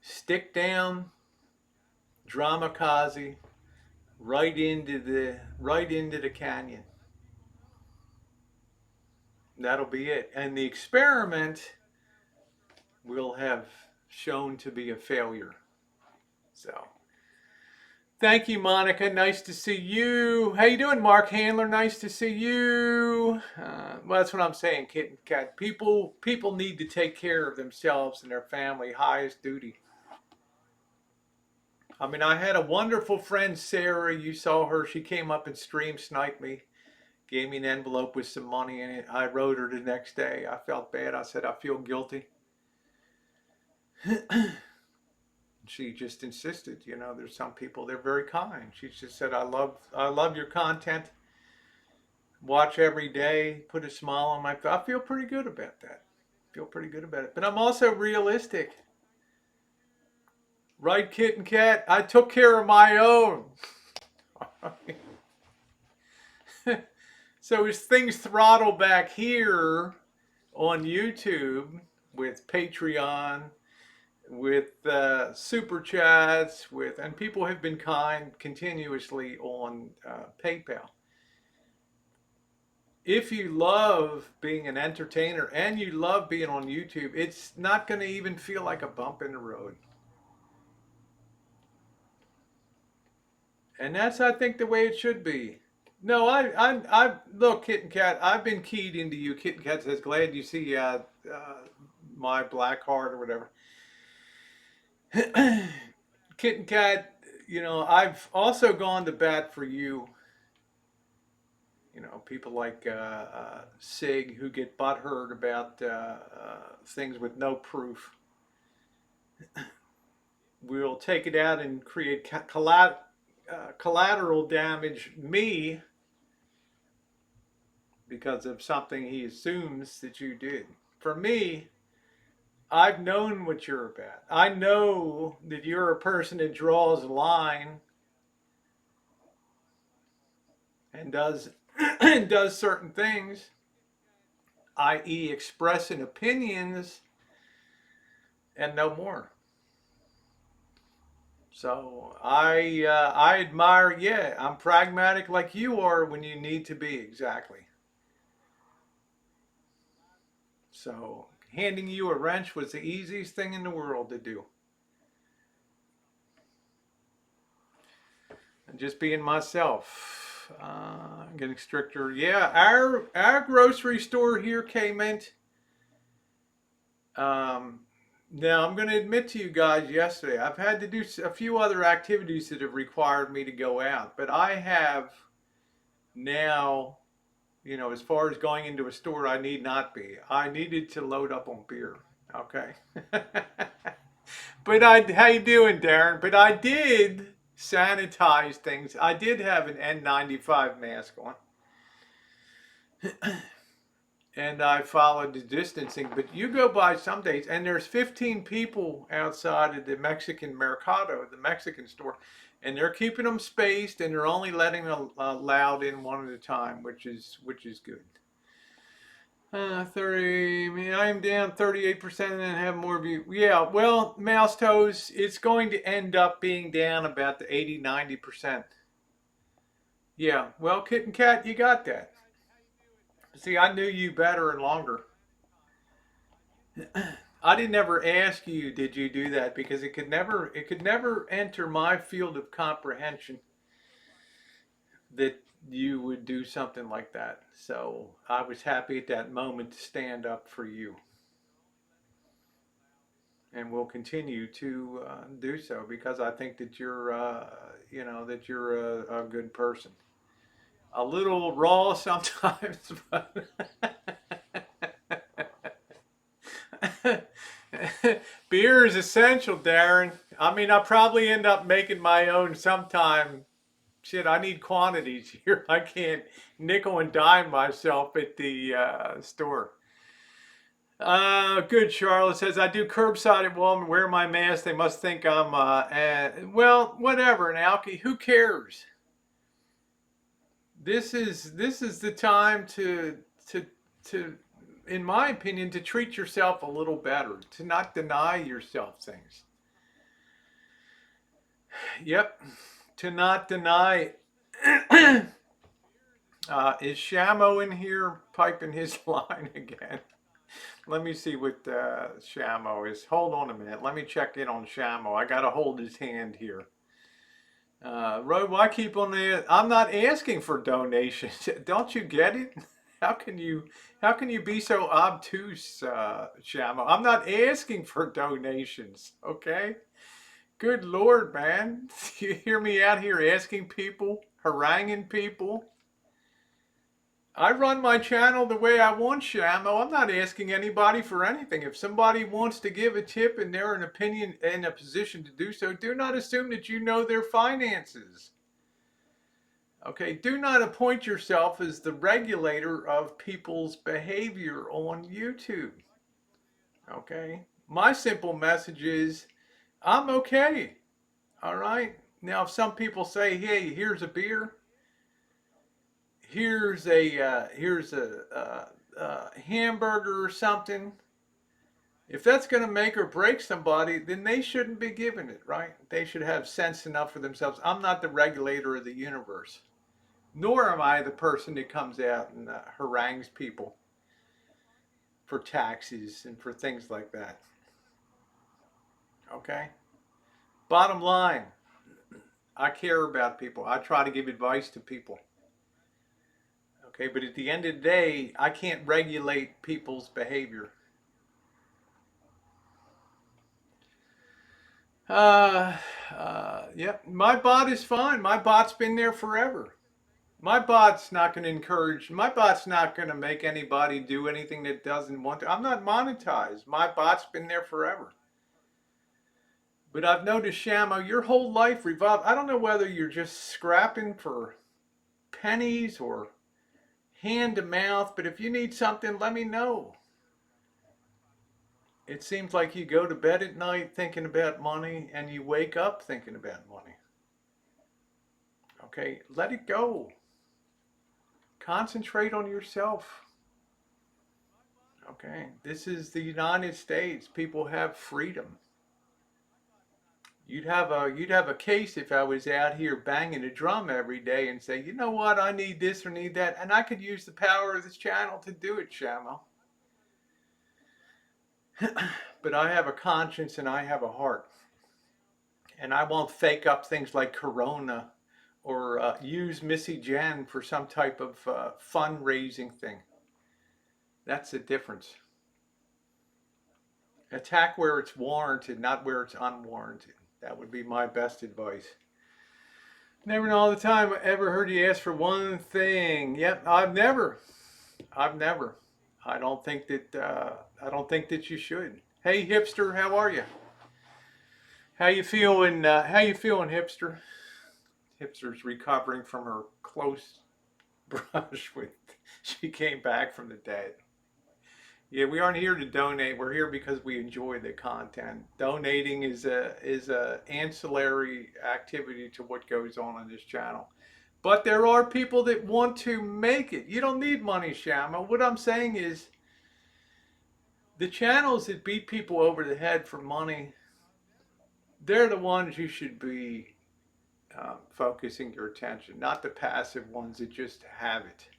stick down, dramakazi, right into the canyon. That'll be it. And the experiment will have shown to be a failure. So, thank you, Monica. Nice to see you. How you doing, Mark Handler? Nice to see you. Well, that's what I'm saying, Kitten Cat. People need to take care of themselves and their family. Highest duty. I mean, I had a wonderful friend, Sarah. You saw her. She came up and stream sniped me. Gave me an envelope with some money in it. I wrote her the next day. I felt bad. I said, I feel guilty. She just insisted, there's some people, they're very kind. She just said, I love your content. Watch every day, put a smile on my face. I feel pretty good about that. Feel pretty good about it. But I'm also realistic. Right, Kitten Cat? I took care of my own. So as things throttle back here on YouTube with Patreon, with super chats, and people have been kind continuously on PayPal. If you love being an entertainer and you love being on YouTube, it's not going to even feel like a bump in the road. And that's, I think, the way it should be. No, I look, Kitten Cat. I've been keyed into you. Kitten Cat says, "Glad you see my black heart or whatever." Kitten Cat, I've also gone to bat for you. People like Sig, who get butthurt about things with no proof. We'll take it out and create collateral damage me because of something he assumes that you did. For me, I've known what you're about. I know that you're a person that draws a line and does and does certain things, i.e., expressing opinions and no more. So I admire. Yeah, I'm pragmatic like you are when you need to be, exactly. So handing you a wrench was the easiest thing in the world to do. And just being myself, getting stricter. Yeah, our grocery store here came in. Um, Now, I'm going to admit to you guys, yesterday, I've had to do a few other activities that have required me to go out, but I have now, as far as going into a store, I need not be. I needed to load up on beer. Okay. But how you doing, Darren? But I did sanitize things. I did have an N95 mask on. And I followed the distancing. But you go by some days, and there's 15 people outside of the Mexican Mercado, the Mexican store, and they're keeping them spaced, and they're only letting them allowed in one at a time, which is good. 30. I mean, I'm down 38% and have more view. Yeah, well, Mouse Toes, it's going to end up being down about the 80-90%. Yeah, well, Kitten Cat, you got that. See, I knew you better and longer. I didn't ever ask you, did you do that? Because it could never enter my field of comprehension that you would do something like that. So I was happy at that moment to stand up for you, and will continue to do so because I think that you're a good person. A little raw sometimes, but beer is essential, Darren. I mean, I'll probably end up making my own sometime. Shit, I need quantities here. I can't nickel and dime myself at the store. Good. Charlotte says, I do curbside at Walmart, wear my mask. They must think I'm, well, whatever. And Alki, who cares? This is the time to to in my opinion to treat yourself a little better, to not deny yourself things. Yep, to not deny. Is Shamo in here piping his line again? Let me see what Shamo is. Hold on a minute. Let me check in on Shamo. I got to hold his hand here. Rod, why keep on the? I'm not asking for donations. Don't you get it? How can you how can you be so obtuse, Shamo? I'm not asking for donations, okay? Good Lord, man. You hear me out here asking people, haranguing people? I run my channel the way I want, Shamo. I'm not asking anybody for anything. If somebody wants to give a tip and they're in opinion in a position to do so, do not assume that you know their finances. Okay, do not appoint yourself as the regulator of people's behavior on YouTube. Okay, my simple message is I'm okay. All right. Now, if some people say, "Hey, here's a beer," here's a hamburger or something. If that's going to make or break somebody, then they shouldn't be giving it, right? They should have sense enough for themselves. I'm not the regulator of the universe, nor am I the person that comes out and harangues people for taxes and for things like that. Okay? Bottom line, I care about people. I try to give advice to people. Okay, but at the end of the day, I can't regulate people's behavior. Uh, yep. My bot is fine. My bot's been there forever. My bot's not going to encourage. My bot's not going to make anybody do anything that doesn't want to. I'm not monetized. My bot's been there forever. But I've noticed, Shamo, your whole life revolved. I don't know whether you're just scrapping for pennies or hand to mouth, but if you need something, let me know. It seems like you go to bed at night thinking about money and you wake up thinking about money. Okay, let it go. Concentrate on yourself. Okay, this is the United States. People have freedom. You'd have a case if I was out here banging a drum every day and say, you know what, I need this or need that, and I could use the power of this channel to do it, Shamo. But I have a conscience and I have a heart, and I won't fake up things like Corona or use Missy Jen for some type of fundraising thing. That's the difference. Attack where it's warranted, not where it's unwarranted. That would be my best advice. Never in all the time I ever heard you ask for one thing. Yep, I've never. I've never. I don't think that you should. Hey hipster, how are you? How you feeling? How you feeling, hipster? Hipster's recovering from her close brush with. She came back from the dead. Yeah, we aren't here to donate. We're here because we enjoy the content. Donating is a ancillary activity to what goes on this channel. But there are people that want to make it. You don't need money, Shama. What I'm saying is the channels that beat people over the head for money, they're the ones you should be focusing your attention, not the passive ones that just have it.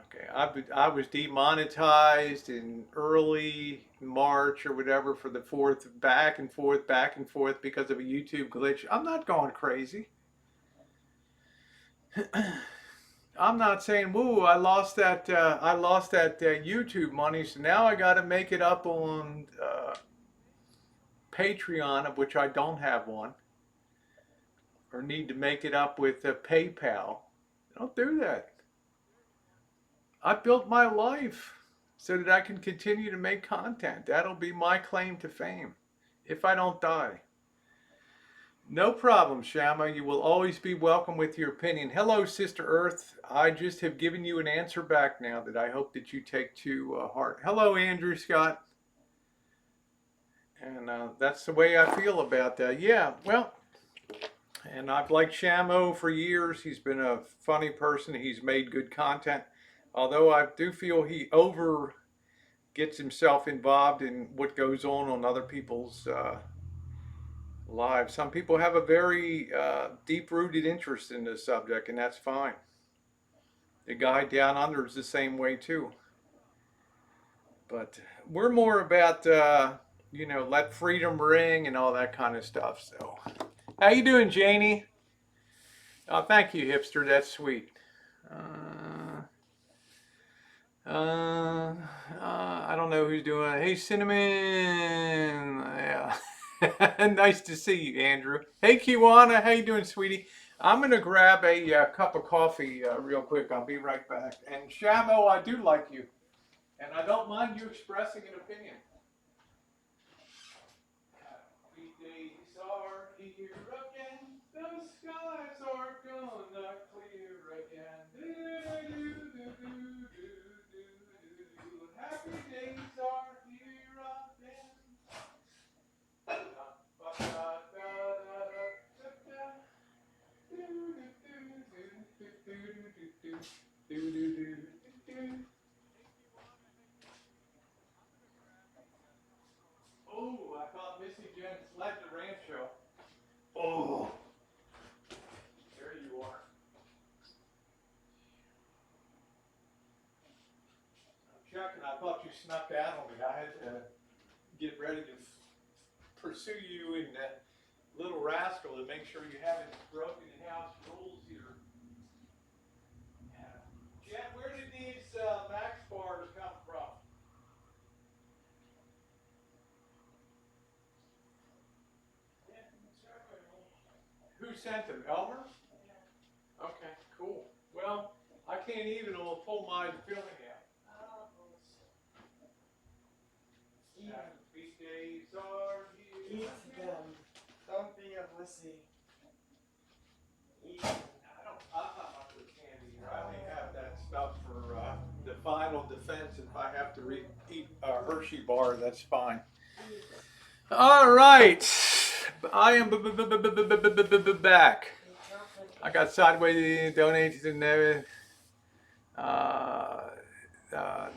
Okay, I was demonetized in early March or whatever for the fourth, back and forth because of a YouTube glitch. I'm not going crazy. I'm not saying, "Woo, I lost that YouTube money, so now I got to make it up on Patreon, of which I don't have one, or need to make it up with PayPal." Don't do that. I built my life so that I can continue to make content. That'll be my claim to fame if I don't die. No problem, Shama. You will always be welcome with your opinion. Hello, Sister Earth. I just have given you an answer back now that I hope that you take to heart. Hello, Andrew Scott. And that's the way I feel about that. Yeah, well, And I've liked Shamo for years. He's been a funny person. He's made good content. Although I do feel he over gets himself involved in what goes on other people's lives. Some people have a very deep rooted interest in this subject, and that's fine. The guy down under is the same way too. But we're more about, let freedom ring and all that kind of stuff. So, how you doing, Janie? Oh, thank you, hipster. That's sweet. Uh, uh, I don't know who's doing it. Hey, Cinnamon. Yeah. Nice to see you, Andrew. Hey, Kiwana. How you doing, sweetie? I'm going to grab a cup of coffee real quick. I'll be right back. And Shamo, I do like you. And I don't mind you expressing an opinion. Happy days are here again. The skies are gonna clear again. Happy days are here again. Oh, I thought Missy Jen fled the rancho. Oh, there you are. I'm checking. I thought you snuck out on me. I had to get ready to pursue you and that little rascal to make sure you haven't broken the house rules here. Yeah. Jen, where did these Max bars come from? Who sent them? Elmer? Okay, cool. Well, I can't even pull my filling out. Happy days are here. Eat them. Don't be a wussy. Eat them. I'm not much of a candy eater. I only have that stuff for the final defense. If I have to eat a Hershey bar, that's fine. All right. I am back. I got sideways donated to I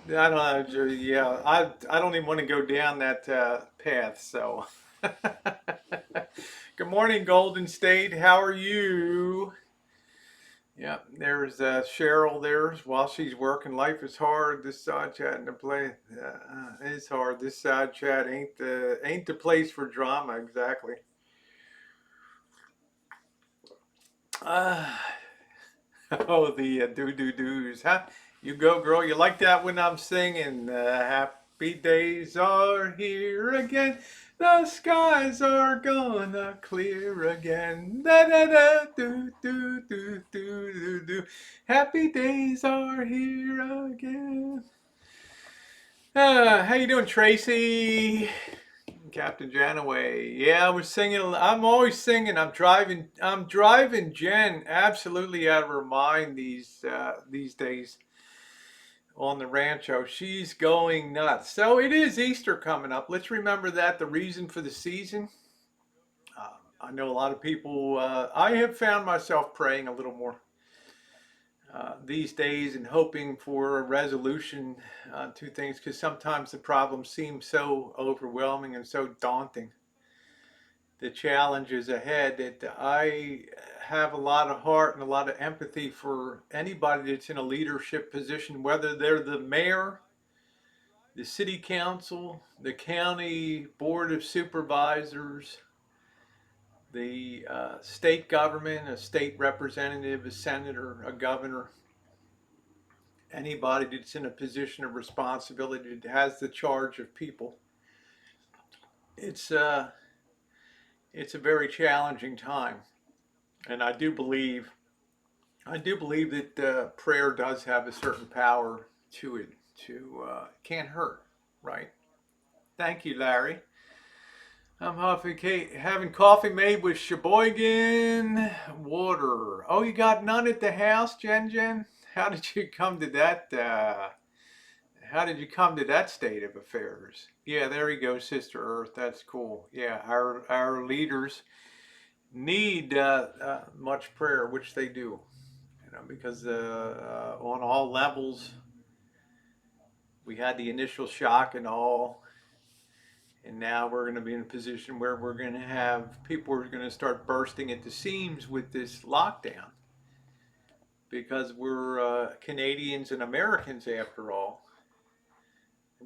don't know. Yeah, I don't even want to go down that path. So, good morning, Golden State. How are you? Yeah, there's Cheryl there while she's working. Life is hard. This side chat to play it's hard. This side chat ain't the place for drama exactly. Uh, oh, the do-do-do's, huh? You go, girl. You like that when I'm singing? Happy days are here again. The skies are gonna clear again. Da da da do do do do do do. Happy days are here again. How you doing, Tracy? Captain Janaway. Yeah, I was singing. I'm always singing. I'm driving. I'm driving Jen absolutely out of her mind these days on the rancho. She's going nuts. So it is Easter coming up. Let's remember that the reason for the season. I know a lot of people. I have found myself praying a little more these days and hoping for a resolution to things because sometimes the problems seem so overwhelming and so daunting. The challenges ahead that I have a lot of heart and a lot of empathy for anybody that's in a leadership position, whether they're the mayor, the city council, the county board of supervisors, the state government, a state representative, a senator, a governor, anybody that's in a position of responsibility that has the charge of people. It's uh, it's a very challenging time, and I do believe that prayer does have a certain power to it. Can't hurt, right? Thank you, Larry. I'm having coffee made with Sheboygan water. Oh, you got none at the house, Jen Jen? How did you come to that? How did you come to that state of affairs? Yeah, there you go, Sister Earth. That's cool. Yeah, our leaders need much prayer, which they do, because on all levels, we had the initial shock and all, and now we're going to be in a position where we're going to have people who are going to start bursting at the seams with this lockdown because we're Canadians and Americans after all.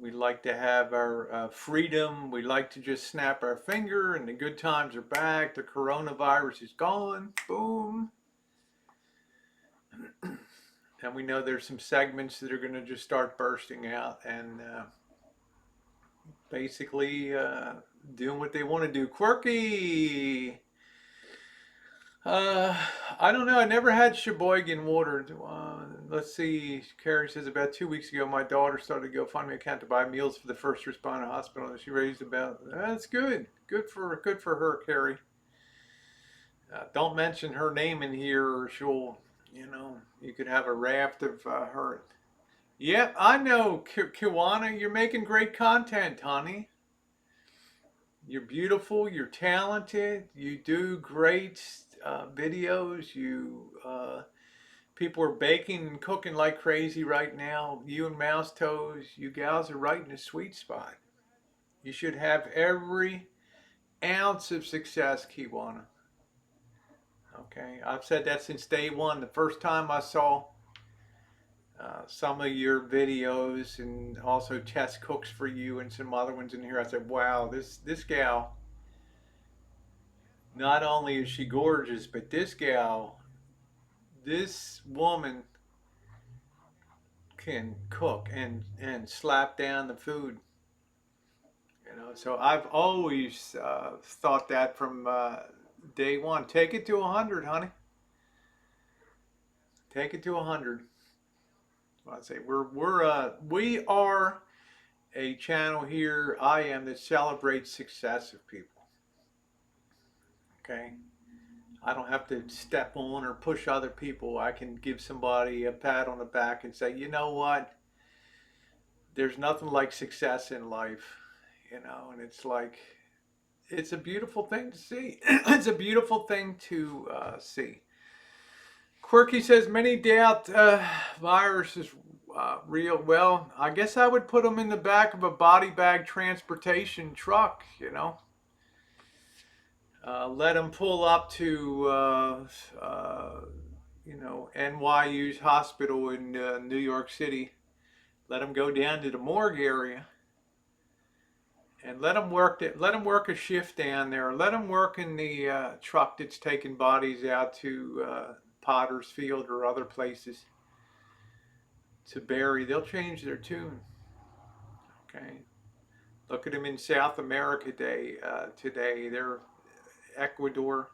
We like to have our freedom. We like to just snap our finger and the good times are back. The coronavirus is gone. Boom. And we know there's some segments that are going to just start bursting out and basically doing what they want to do. Quirky. Uh, I don't know. I never had Sheboygan water. Let's see. Carrie says about 2 weeks ago, my daughter started a GoFundMe account to buy meals for the first responder hospital, and she raised about. That's good. Good for her, Carrie. Don't mention her name in here, or she'll. You could have a raft of her. Yep, I know, Kiwana. You're making great content, honey. You're beautiful. You're talented. You do great videos. People are baking and cooking like crazy right now. You and Mouse Toes, you gals are right in the sweet spot. You should have every ounce of success, Kiwana. Okay, I've said that since day one. The first time I saw some of your videos and also test cooks for you and some other ones in here, I said, "Wow, this gal. Not only is she gorgeous, but this woman can cook and slap down the food." So I've always thought that from day one. Take it to 100, honey. Take it to 100. I say we are a channel here. I am that celebrates success of people. Okay, I don't have to step on or push other people. I can give somebody a pat on the back and say, you know what? There's nothing like success in life, and it's a beautiful thing to see. It's a beautiful thing to see. Quirky says many doubt virus is real. Well, I guess I would put them in the back of a body bag transportation truck. Let them pull up to NYU's hospital in New York City. Let them go down to the morgue area and let them work it. Let them work a shift down there. Let them work in the truck that's taking bodies out to Potter's Field or other places to bury. They'll change their tune. Okay, look at them in South America today. They're Ecuador,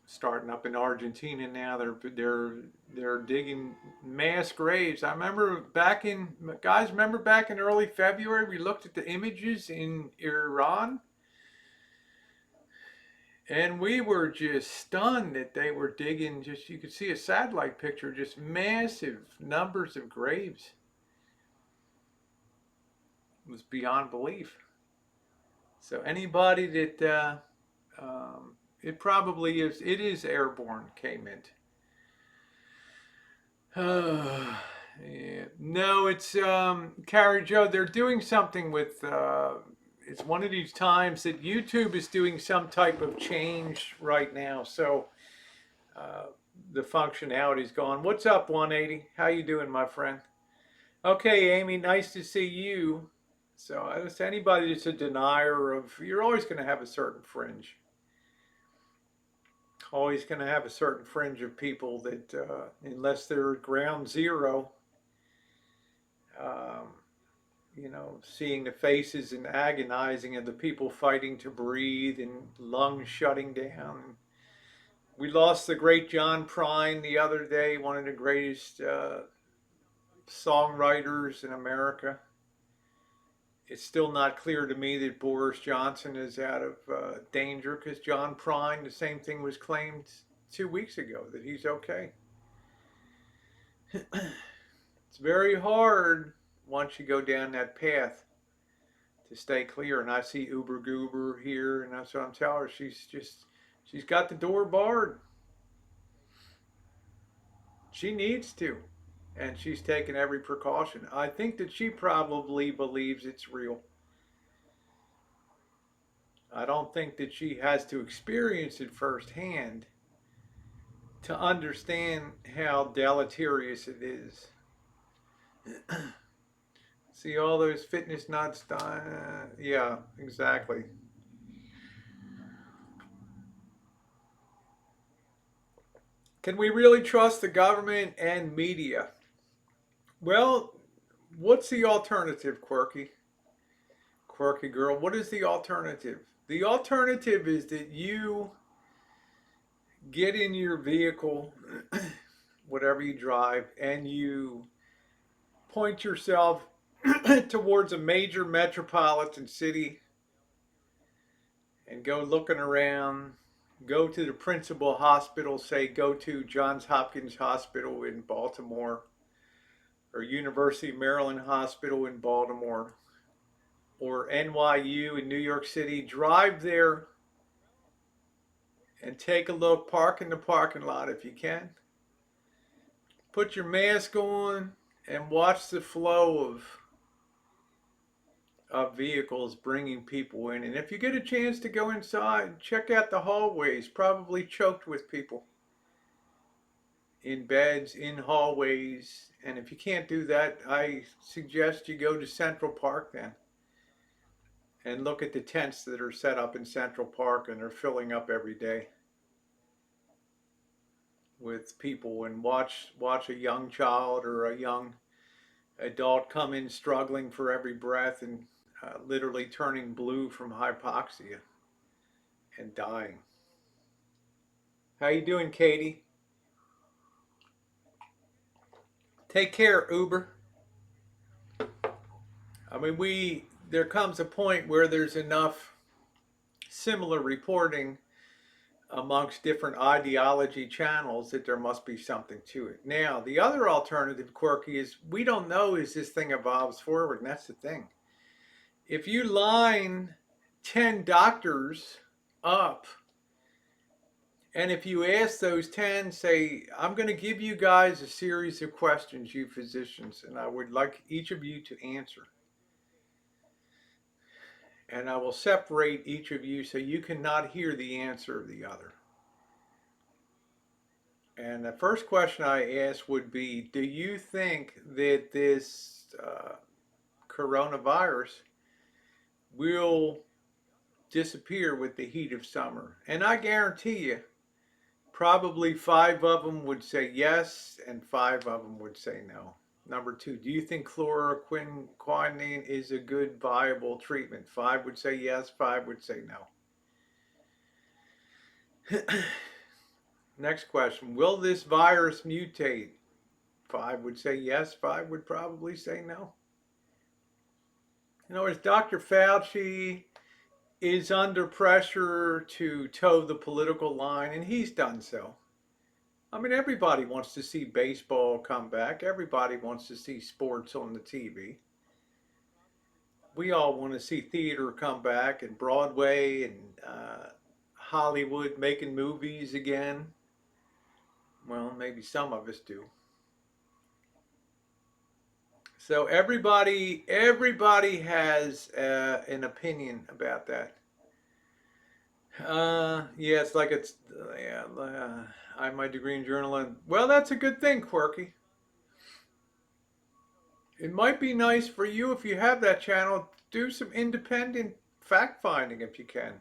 starting up in Argentina now. They're digging mass graves. I remember remember back in early February we looked at the images in Iran and we were just stunned that they were digging, just you could see a satellite picture, just massive numbers of graves. It was beyond belief. So anybody that it probably is, it is airborne, K-Mint. Yeah. No, it's Carrie Joe. They're doing something with. It's one of these times that YouTube is doing some type of change right now. So uh, the functionality's gone. What's up, 180? How you doing, my friend? Okay, Amy. Nice to see you. So it's anybody that's a denier of. You're always going to have a certain fringe. Always going to have a certain fringe of people that, unless they're at ground zero, um, seeing the faces and agonizing of the people fighting to breathe and lungs shutting down. We lost the great John Prine the other day, one of the greatest songwriters in America. It's still not clear to me that Boris Johnson is out of danger because John Prine, the same thing was claimed 2 weeks ago that he's okay. It's very hard once you go down that path to stay clear. And I see Uber Goober here, and that's what I'm telling her. She's got the door barred. She needs to, and she's taken every precaution. I think that she probably believes it's real. I don't think that she has to experience it firsthand to understand how deleterious it is. See all those fitness nuts? Yeah, exactly. Can we really trust the government and media? Well, what's the alternative, Quirky? Quirky girl, what is the alternative? The alternative is that you get in your vehicle, whatever you drive, and you point yourself towards a major metropolitan city and go looking around. Go to the principal hospital, say go to Johns Hopkins Hospital in Baltimore or University of Maryland Hospital in Baltimore or NYU in New York City. Drive there and take a look, park in the parking lot if you can. Put your mask on and watch the flow of vehicles bringing people in. And if you get a chance to go inside, check out the hallways, probably choked with people in beds, in hallways. And if you can't do that, I suggest you go to Central Park then and look at the tents that are set up in Central Park and they're filling up every day with people, and watch a young child or a young adult come in struggling for every breath and literally turning blue from hypoxia and dying. How you doing, Katie? Take care, Uber. I mean, we there comes a point where there's enough similar reporting amongst different ideology channels that there must be something to it. Now, the other alternative, Quirky, is we don't know as this thing evolves forward, and that's the thing. If you line 10 doctors up, and if you ask those 10, say, I'm going to give you guys a series of questions, you physicians, and I would like each of you to answer. And I will separate each of you so you cannot hear the answer of the other. And the first question I ask would be, do you think that this coronavirus will disappear with the heat of summer? And I guarantee you, probably 5 of them would say yes, and 5 of them would say no. Number 2, do you think chloroquine is a good, viable treatment? 5 would say yes, 5 would say no. Next question, will this virus mutate? 5 would say yes, 5 would probably say no. You know, as Dr. Fauci is under pressure to toe the political line, and he's done so. I mean, everybody wants to see baseball come back. Everybody wants to see sports on the TV. We all want to see theater come back and Broadway and Hollywood making movies again. Well, maybe some of us do. So everybody has an opinion about that. Yeah, it's like yeah. I have my degree in journalism. Well, that's a good thing, Quirky. It might be nice for you if you have that channel. Do some independent fact finding if you can.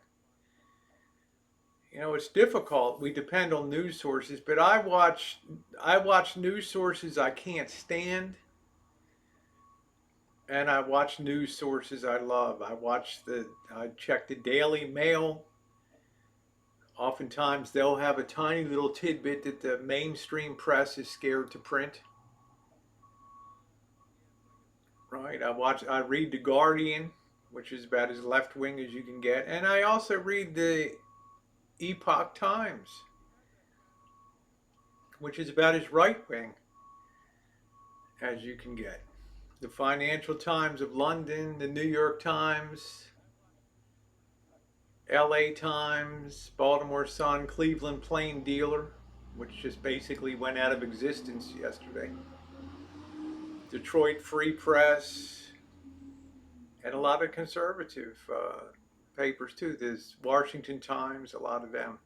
You know, it's difficult. We depend on news sources, but I watch news sources I can't stand, and I watch news sources I love. I check the Daily Mail. Oftentimes they'll have a tiny little tidbit that the mainstream press is scared to print. Right? I read The Guardian, which is about as left wing as you can get, and I also read the Epoch Times, which is about as right wing as you can get. The Financial Times of London, the New York Times, LA Times, Baltimore Sun, Cleveland Plain Dealer, which just basically went out of existence yesterday, Detroit Free Press, and a lot of conservative papers too. There's Washington Times, a lot of them.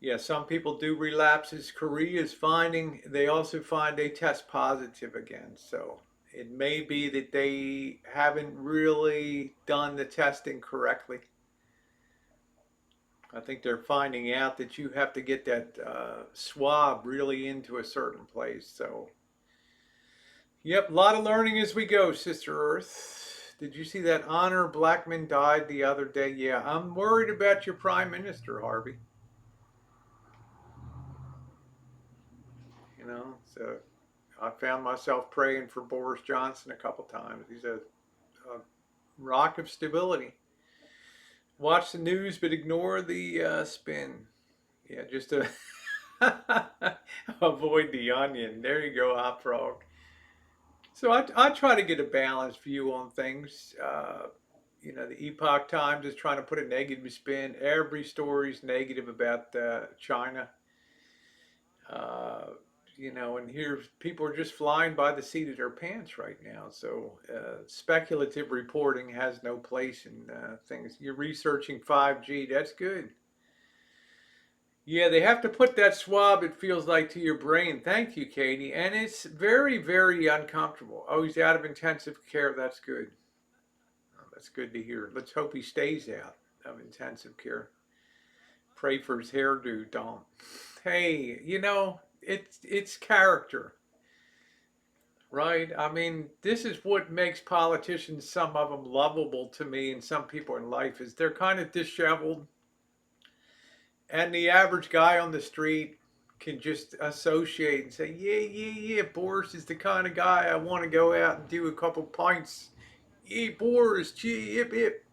Yeah, some people do relapses. Korea is finding, they also find they test positive again. So it may be that they haven't really done the testing correctly. I think they're finding out that you have to get that swab really into a certain place. So, yep, a lot of learning as we go, Sister Earth. Did you see that Honor Blackman died the other day? Yeah, I'm worried about your Prime Minister, Harvey. So I found myself praying for Boris Johnson a couple times. He's a rock of stability. Watch the news, but ignore the spin. Yeah, just to avoid the onion. There you go, Hot Frog. So I try to get a balanced view on things. The Epoch Times is trying to put a negative spin. Every story's negative about China. Uh, and here people are just flying by the seat of their pants right now. So speculative reporting has no place in things. You're researching 5G. That's good. Yeah, they have to put that swab, it feels like, to your brain. Thank you, Katie. And it's very, very uncomfortable. Oh, he's out of intensive care. That's good. Oh, that's good to hear. Let's hope he stays out of intensive care. Pray for his hairdo, don't. Hey, it's character, right? I mean, this is what makes politicians, some of them, lovable to me, and some people in life is they're kind of disheveled, and the average guy on the street can just associate and say, yeah, yeah, yeah, Boris is the kind of guy I want to go out and do a couple pints. Yeah, Boris, gee, hip, hip,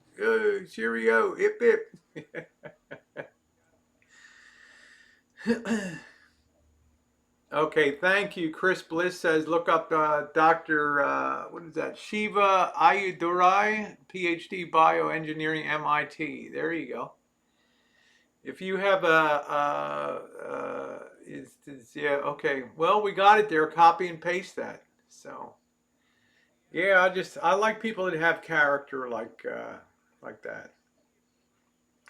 cheerio, hip, hip. Okay, thank you. Chris Bliss says, look up Dr. What is that? Shiva Ayudurai, PhD Bioengineering, MIT. There you go. If you have yeah, okay. Well, we got it there. Copy and paste that. So, yeah, I like people that have character like that.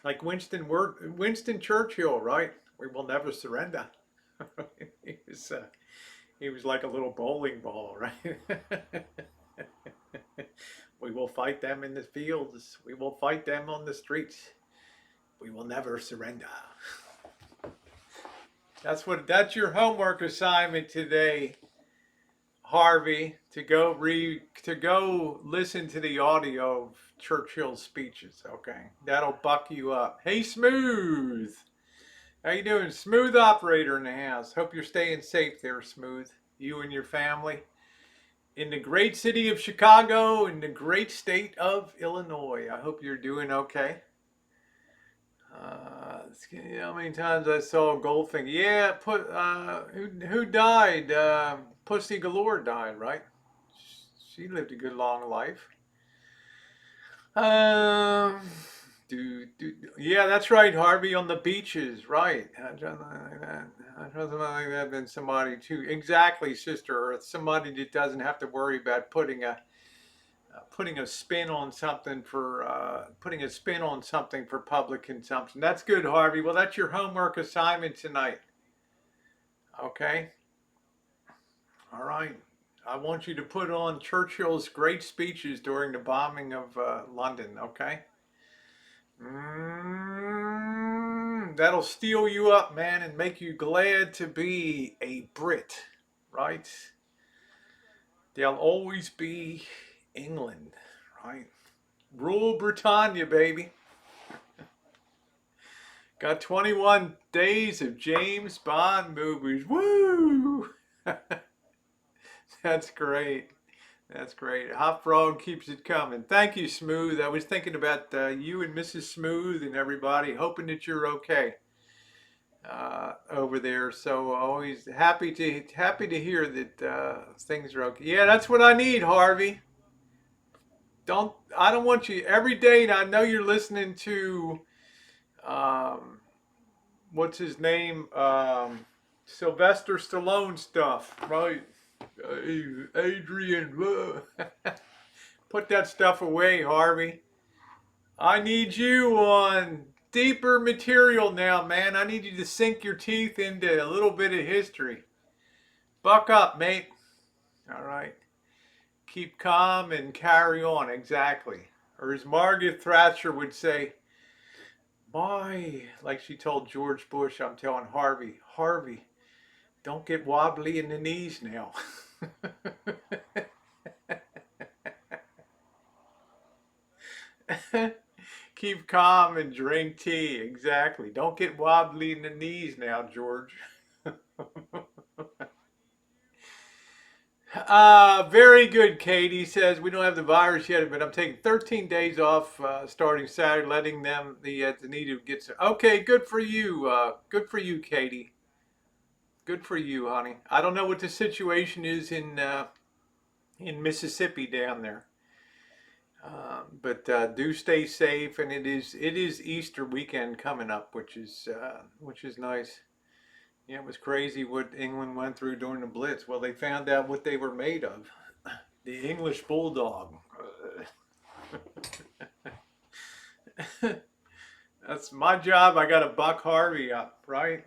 Like Winston Churchill, right? We will never surrender. he was uh, he was like a little bowling ball, right? We will fight them in the fields. We will fight them on the streets. We will never surrender. That's your homework assignment today, Harvey, to go listen to the audio of Churchill's speeches, okay? That'll buck you up. Hey, Smooth. How you doing? Smooth operator in the house. Hope you're staying safe there, Smooth. You and your family. In the great city of Chicago, in the great state of Illinois. I hope you're doing okay. How many times I saw Goldfinger? Yeah, who died? Pussy Galore died, right? She lived a good long life. Um, yeah, that's right, Harvey, on the beaches, right? I'd rather like that. I'd rather like that than somebody too. Exactly, Sister Earth. Somebody that doesn't have to worry about putting a spin on something for public consumption. That's good, Harvey. Well, that's your homework assignment tonight. Okay. All right. I want you to put on Churchill's great speeches during the bombing of London. Okay. That'll steel you up, man, and make you glad to be a Brit, right? They'll always be England, right? Rule Britannia, baby. Got 21 days of James Bond movies. Woo! That's great. That's great. Hot Frog keeps it coming. Thank you, Smooth. I was thinking about you and Mrs. Smooth and everybody, hoping that you're okay. over there. So always happy to hear that things are okay. Yeah, that's what I need, Harvey. I don't want you every day. And I know you're listening to um, what's his name, Sylvester Stallone stuff, right? Hey, Adrian, put that stuff away, Harvey. I need you on deeper material now, man. I need you to sink your teeth into a little bit of history. Buck up, mate. All right. Keep calm and carry on. Exactly. Or as Margaret Thatcher would say, like she told George Bush, I'm telling Harvey, Harvey, don't get wobbly in the knees now. Keep calm and drink tea. Exactly. Don't get wobbly in the knees now, George. Very good, Katie says we don't have the virus yet, but I'm taking 13 days off starting Saturday, letting them the native get. Okay, good for you. Good for you, Katie. Good for you, honey. I don't know what the situation is in Mississippi down there, but do stay safe. And it is Easter weekend coming up, which is nice. Yeah, it was crazy what England went through during the Blitz. Well, they found out what they were made of. The English bulldog. That's my job. I got to buck Harvey up, right?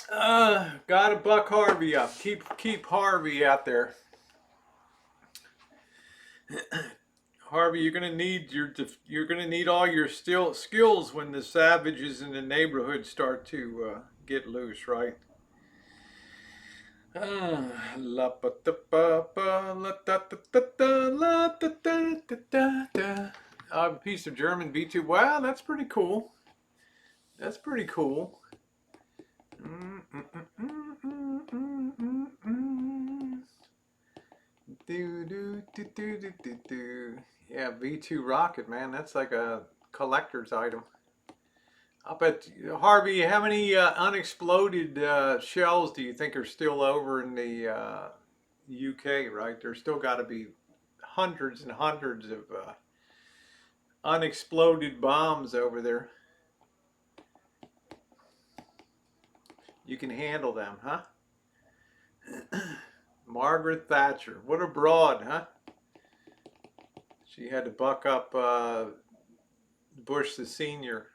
Got to buck Harvey up. Keep Harvey out there. Harvey, you're gonna need all your skills when the savages in the neighborhood start to get loose, right? La pa da pa pa la da da da da la da da da da da. A piece of German B2. Wow, that's pretty cool. That's pretty cool. Mm, mm, mm, mm, mm, mm, mm. Do, do, do, do, do, do, do. Yeah, V2 rocket, man. That's like a collector's item. I bet Harvey, how many unexploded shells do you think are still over in the UK? Right, there's still got to be hundreds and hundreds of unexploded bombs over there. You can handle them, huh? Margaret Thatcher, what a broad, huh? She had to buck up Bush the senior.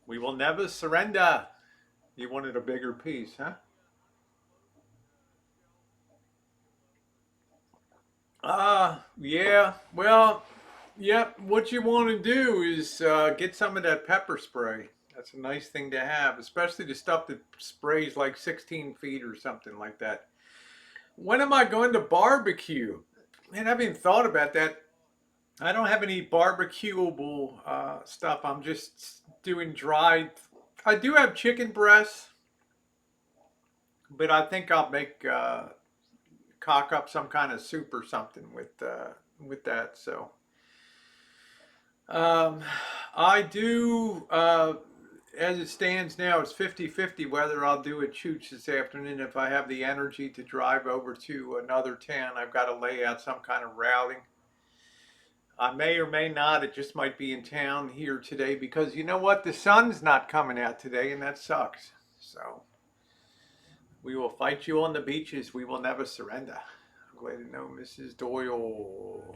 We will never surrender. You wanted a bigger piece, huh? Yeah. Well, yep. What you want to do is get some of that pepper spray. That's a nice thing to have, especially the stuff that sprays like 16 feet or something like that. When am I going to barbecue? Man, I haven't even thought about that. I don't have any barbecuable stuff. I'm just doing dried. I do have chicken breasts, but I think I'll make cock up some kind of soup or something with that. So um, I do. As it stands now, it's 50-50 whether I'll do a chooch this afternoon. If I have the energy to drive over to another town, I've got to lay out some kind of routing. I may or may not. It just might be in town here today because you know what? The sun's not coming out today, and that sucks. So we will fight you on the beaches. We will never surrender. I'm glad to know Mrs. Doyle.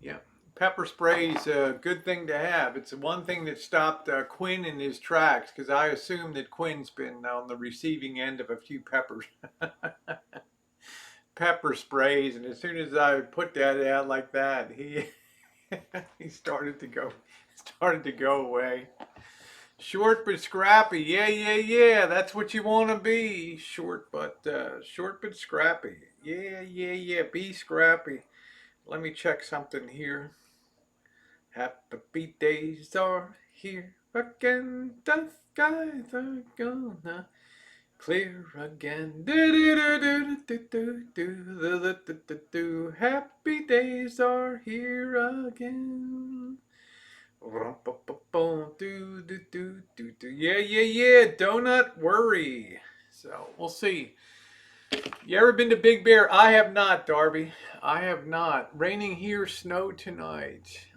Yeah. Pepper spray is a good thing to have. It's the one thing that stopped Quinn in his tracks because I assume that Quinn's been on the receiving end of a few pepper sprays, and as soon as I put that out like that, he he started to go away. Short but scrappy. Yeah, yeah, yeah. That's what you want to be. Short but scrappy. Yeah, yeah, yeah. Be scrappy. Let me check something here. Happy days are here again. The skies are gonna Clear again. Do do do do do do do do do do. Happy days are here again. Do do do do do. Yeah, yeah, yeah. Donut worry. So we'll see. You ever been to Big Bear? I have not, Darby. I have not. Raining here, snow tonight.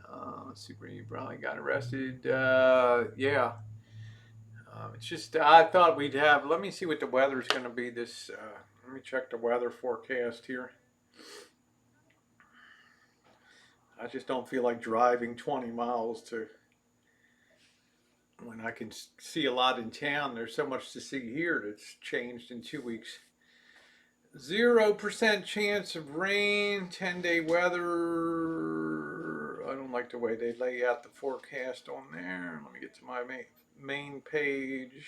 Super, you probably got arrested. Yeah. It's just I thought we'd have. Let me see what the weather's going to be this. Let me check the weather forecast here. I just don't feel like driving 20 miles to when I can see a lot in town. There's so much to see here that's changed in 2 weeks. 0% chance of rain, 10-day weather. I don't like the way they lay out the forecast on there. Let me get to my main page.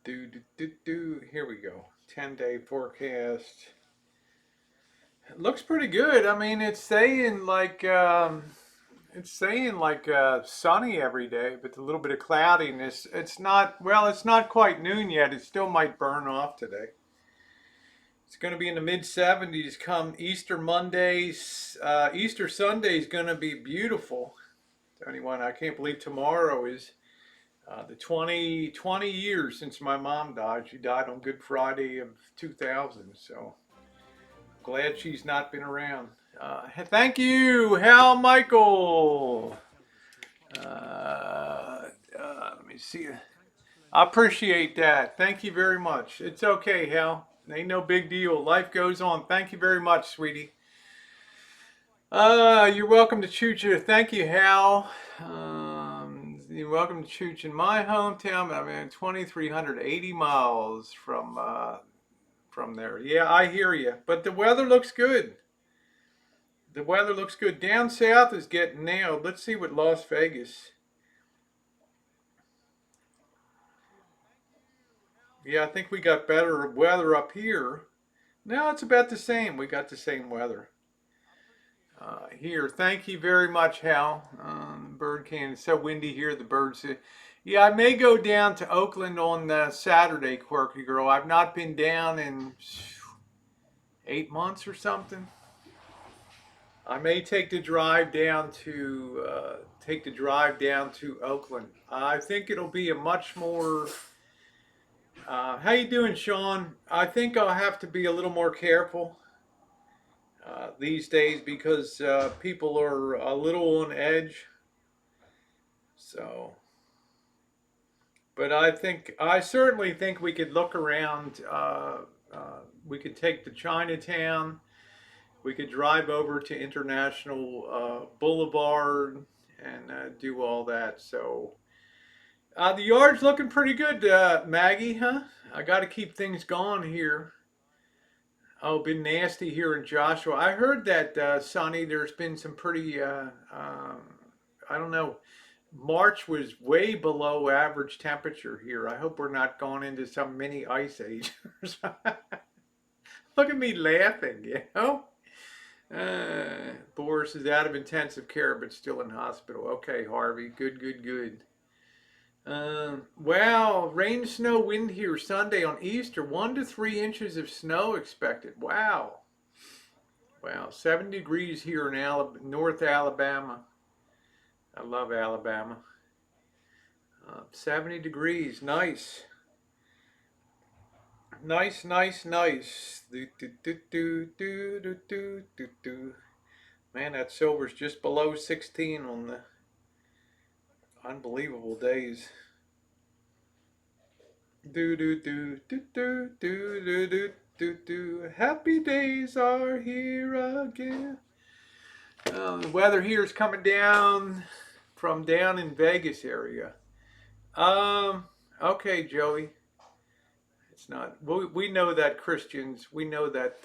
Here we go. 10-day forecast. It looks pretty good. I mean, it's saying like sunny every day, but a little bit of cloudiness. It's not well. It's not quite noon yet. It still might burn off today. It's going to be in the mid 70s come Easter Monday. Easter Sunday is going to be beautiful. To anyone, I can't believe tomorrow is the 20 years since my mom died. She died on Good Friday of 2000. So glad she's not been around. Thank you, Hal Michael. Let me see. I appreciate that. Thank you very much. It's okay, Hal. Ain't no big deal. Life goes on. Thank you very much, sweetie. You're welcome to Chooch. Thank you, Hal. You're welcome to Chooch in my hometown. I'm in 2,380 miles from there. Yeah, I hear you. But the weather looks good. The weather looks good. Down south is getting nailed. Let's see what Las Vegas. Yeah, I think we got better weather up here. No, it's about the same. We got the same weather here. Thank you very much, Hal. Bird can. It's so windy here. The birds. Yeah, I may go down to Oakland on Saturday, Quirky Girl. I've not been down in 8 months or something. I may take the drive down to Oakland. I think it'll be a much more. How you doing, Sean? I think I'll have to be a little more careful these days because people are a little on edge. So, but I certainly think we could look around. We could take the Chinatown. We could drive over to International Boulevard and do all that. So the yard's looking pretty good, Maggie, huh? I got to keep things going here. Oh, been nasty here in Joshua. I heard that, Sonny, there's been some pretty, I don't know, March was way below average temperature here. I hope we're not going into some mini ice age. Look at me laughing, you know? Boris is out of intensive care but still in hospital. Okay, Harvey. Good, good, good. Wow, rain, snow, wind here Sunday on Easter. 1 to 3 inches of snow expected. Wow. Wow, 7 degrees here in North Alabama. I love Alabama. 70 degrees. Nice. Nice, nice, nice. Do, do, do, do, do, do, do, do, do. Man, that silver's just below 16 on the unbelievable days. Do do do do do do do do do do. Happy days are here again. The weather here is coming down from down in Vegas area. Um. Okay, Joey. It's not. We know that Christians. We know that.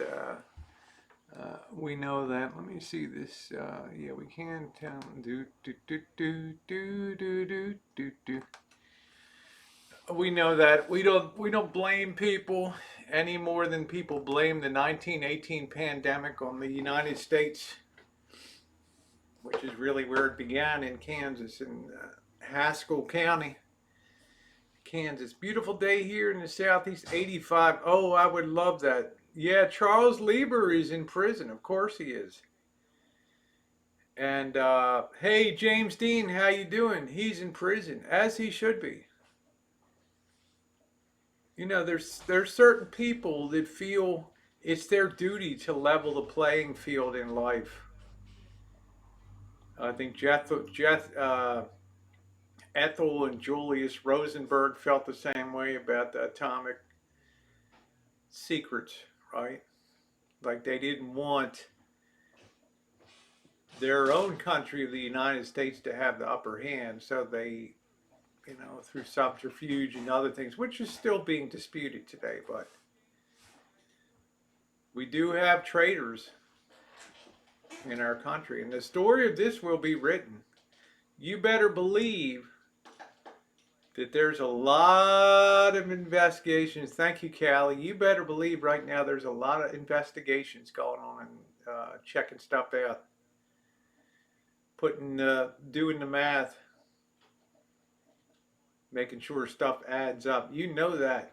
We know that. Let me see this. Yeah, we can tell. Do do do do do do do do do. We know that we don't blame people any more than people blame the 1918 pandemic on the United States, which is really where it began in Kansas and Haskell County, Kansas. Beautiful day here in the southeast, 85. Oh, I would love that. Yeah, Charles Lieber is in prison. Of course he is. And hey, James Dean, how you doing? He's in prison, as he should be. You know, there's certain people that feel it's their duty to level the playing field in life. I think Ethel and Julius Rosenberg felt the same way about the atomic secrets, right? Like they didn't want their own country, the United States, to have the upper hand, so they, through subterfuge and other things, which is still being disputed today, but we do have traitors in our country, and the story of this will be written. You better believe that there's a lot of investigations. Thank you, Callie. You better believe right now there's a lot of investigations going on and checking stuff out, doing the math, making sure stuff adds up. You know that.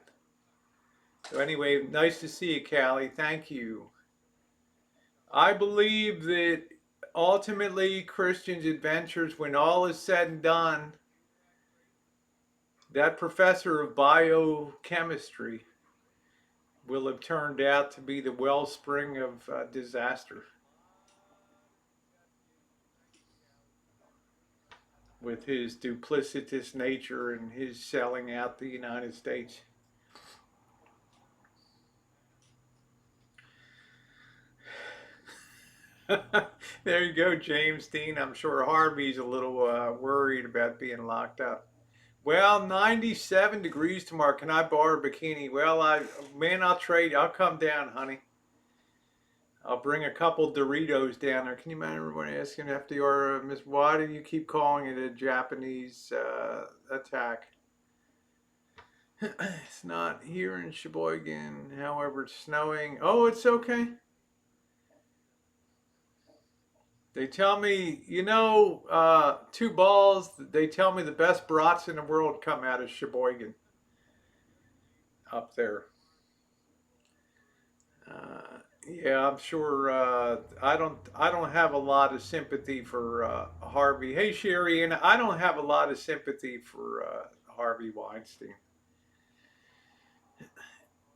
So anyway, nice to see you, Callie. Thank you. I believe that ultimately Christian's adventures, when all is said and done, that professor of biochemistry will have turned out to be the wellspring of disaster with his duplicitous nature and his selling out the United States. There you go, James Dean. I'm sure Harvey's a little worried about being locked up. Well, 97 degrees tomorrow. Can I borrow a bikini? Well, I'll trade. I'll come down, honey. I'll bring a couple Doritos down there. Can you imagine everyone asking FDR, Miss, why do you keep calling it a Japanese attack? It's not here in Sheboygan. However, it's snowing. Oh, it's okay. They tell me, two balls. They tell me the best brats in the world come out of Sheboygan up there. Yeah, I'm sure. I don't have a lot of sympathy for Harvey. Hey, Sherry, and I don't have a lot of sympathy for Harvey Weinstein.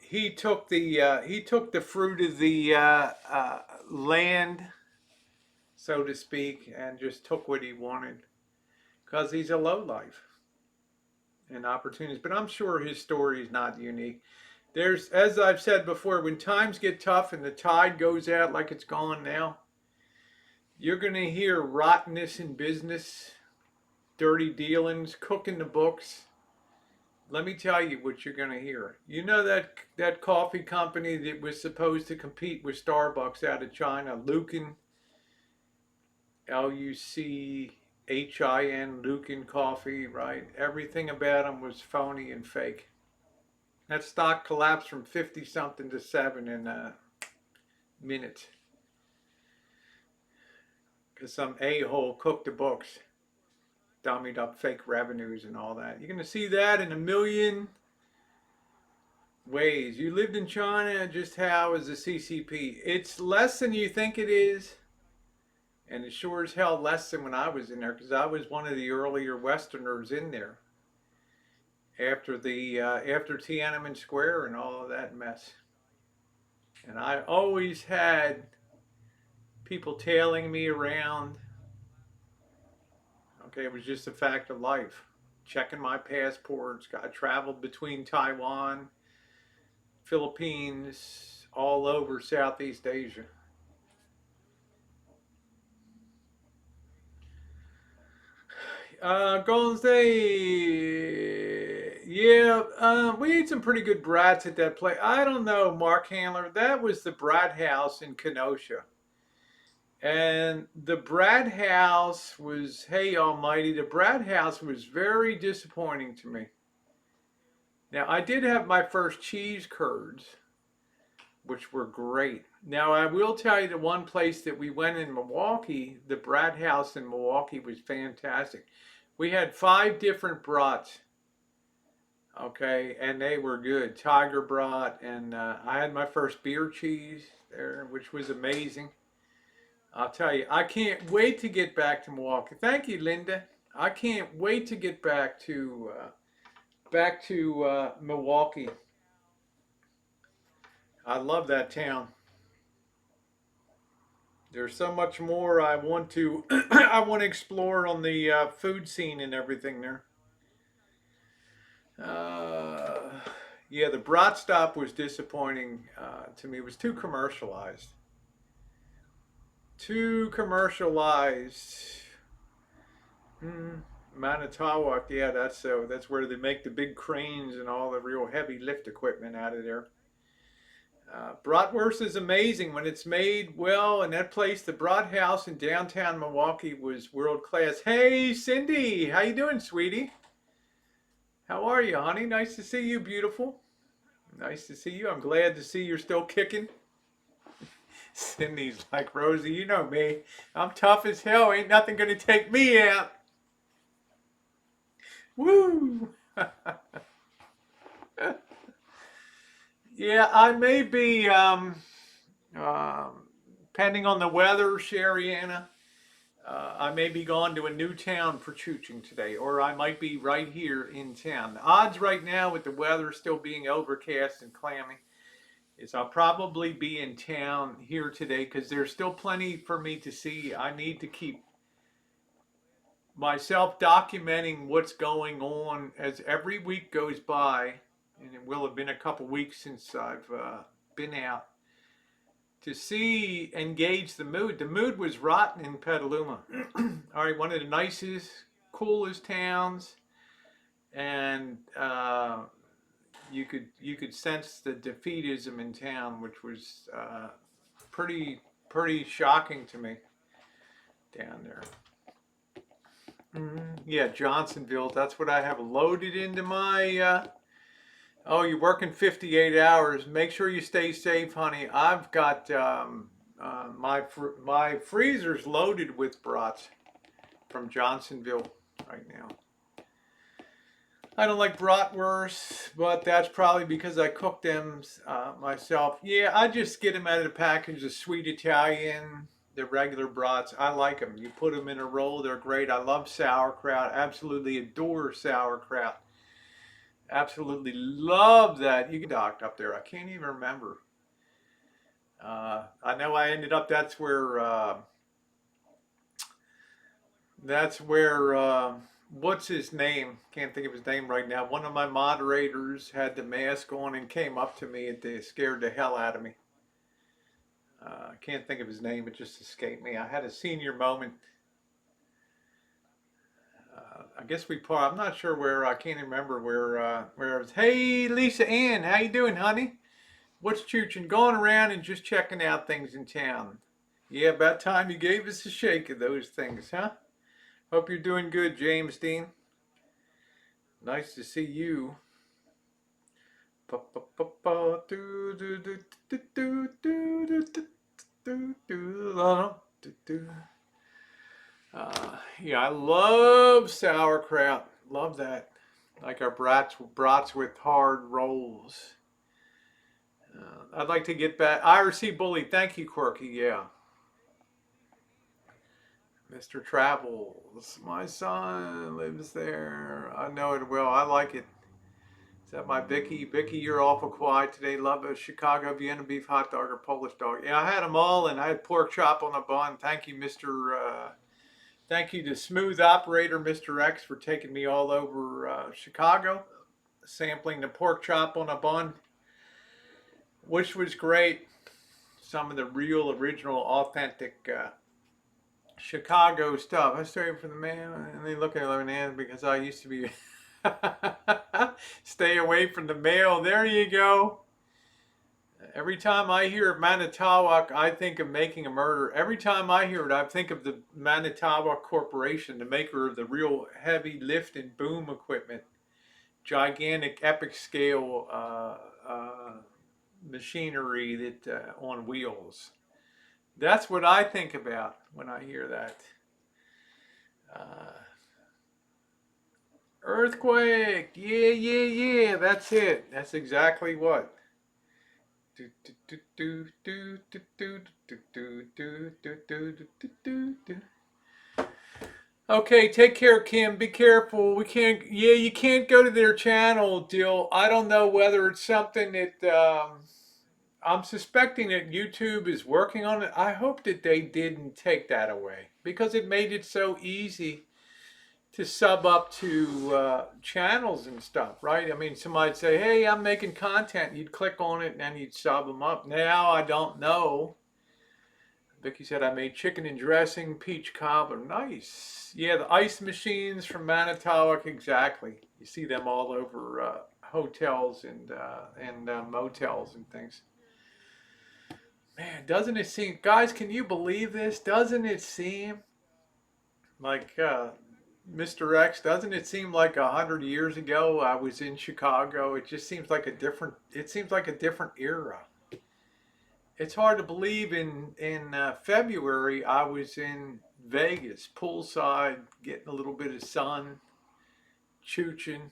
He took the fruit of the land, so to speak, and just took what he wanted because he's a lowlife and opportunist. But I'm sure his story is not unique. There's, as I've said before, when times get tough and the tide goes out like it's gone now, you're going to hear rottenness in business, dirty dealings, cooking the books. Let me tell you what you're going to hear. You know that coffee company that was supposed to compete with Starbucks out of China, Luckin, Luchin, Luckin Coffee, right? Everything about them was phony and fake. That stock collapsed from 50 something to 7 in a minute because some a-hole cooked the books, dummied up fake revenues and all that. You're going to see that in a million ways. You lived in China, just how is the CCP? It's less than you think it is, and it's sure as hell less than when I was in there because I was one of the earlier Westerners in there after Tiananmen Square and all of that mess. And I always had people tailing me around. Okay, it was just a fact of life. Checking my passports. I traveled between Taiwan, Philippines, all over Southeast Asia. Golden State. Yeah, we ate some pretty good brats at that place. I don't know, Mark Handler. That was the Brat House in Kenosha. And the Brat House was, hey almighty, the Brat House was very disappointing to me. Now, I did have my first cheese curds, which were great. Now, I will tell you the one place that we went in Milwaukee, the Brat House in Milwaukee was fantastic. We had 5 different brats, okay, and they were good. Tiger brat, and I had my first beer cheese there, which was amazing. I'll tell you, I can't wait to get back to Milwaukee. Thank you, Linda. I can't wait to get back to Milwaukee. I love that town. There's so much more I want to I want to explore on the food scene and everything there. Uh, yeah, the brat stop was disappointing to me. It was too commercialized. Too commercialized. Hmm. Manitowoc, yeah, that's where they make the big cranes and all the real heavy lift equipment out of there. Bratwurst is amazing when it's made well, and that place, the Brat House in downtown Milwaukee, was world class. Hey, Cindy, how you doing, sweetie? How are you, honey? Nice to see you, beautiful. Nice to see you. I'm glad to see you're still kicking. Cindy's like, Rosie, you know me. I'm tough as hell. Ain't nothing gonna take me out. Woo! Yeah, I may be, um, depending on the weather, Sherry-Anna, I may be gone to a new town for chooching today, or I might be right here in town. The odds right now with the weather still being overcast and clammy is I'll probably be in town here today because there's still plenty for me to see. I need to keep myself documenting what's going on as every week goes by, and it will have been a couple weeks since I've been out to see and gauge the mood. The mood was rotten in Petaluma. All right, one of the nicest, coolest towns, and you could sense the defeatism in town, which was pretty shocking to me down there. Yeah, Johnsonville. That's what I have loaded into my. Oh, you're working 58 hours. Make sure you stay safe, honey. I've got my freezer's loaded with brats from Johnsonville right now. I don't like bratwursts, but that's probably because I cook them myself. Yeah, I just get them out of the package, the sweet Italian, the regular brats. I like them. You put them in a roll, they're great. I love sauerkraut. Absolutely adore sauerkraut. Absolutely love that. You can docked up there. I can't even remember. I know I ended up. That's where. What's his name? Can't think of his name right now. One of my moderators had the mask on and came up to me and they scared the hell out of me. I can't think of his name. It just escaped me. I had a senior moment. I guess we part. I'm not sure where. I can't remember where I was. Hey, Lisa Ann, how you doing, honey? What's chooching? Going around and just checking out things in town. Yeah, about time you gave us a shake of those things, huh? Hope you're doing good, James Dean. Nice to see you. Yeah, I love sauerkraut. Love that. Like our brats with hard rolls. I'd like to get back. IRC Bully, thank you, Quirky. Yeah. Mr. Travels. My son lives there. I know it well. I like it. Is that my Vicky? Vicky, you're awful quiet today. Love a Chicago Vienna beef hot dog or Polish dog. Yeah, I had them all, and I had pork chop on a bun. Thank you, Mr. Thank you to Smooth Operator, Mr. X, for taking me all over Chicago, sampling the pork chop on a bun, which was great. Some of the real, original, authentic Chicago stuff. I stay for the mail, and they look at it like, because I used to be stay away from the mail. There you go. Every time I hear of Manitowoc, I think of making a murder. Every time I hear it, I think of the Manitowoc Corporation, the maker of the real heavy lift and boom equipment, gigantic, epic scale machinery that on wheels. That's what I think about when I hear that. Uh, Earthquake. Yeah, yeah, yeah. That's it. That's exactly what. Do, do, do, do, do, do, do, do, do, do, do, do, do, do, do. Okay, take care, Kim. Be careful. We can't. Yeah, you can't go to their channel, Jill. I don't know whether it's something that I'm suspecting that YouTube is working on it. I hope that they didn't take that away because it made it so easy to sub up to channels and stuff, right? I mean, somebody'd say, "Hey, I'm making content." You'd click on it and then you'd sub them up. Now I don't know. Vicky said, "I made chicken and dressing, peach cobbler. Nice. Yeah, the ice machines from Manitowoc, exactly. You see them all over hotels and motels and things. Man, doesn't it seem, guys? Can you believe this? Doesn't it seem like Mr. X? Doesn't it seem like 100 years ago I was in Chicago? It just seems like a different. It seems like a different era. It's hard to believe in February I was in Vegas, poolside, getting a little bit of sun, chooching.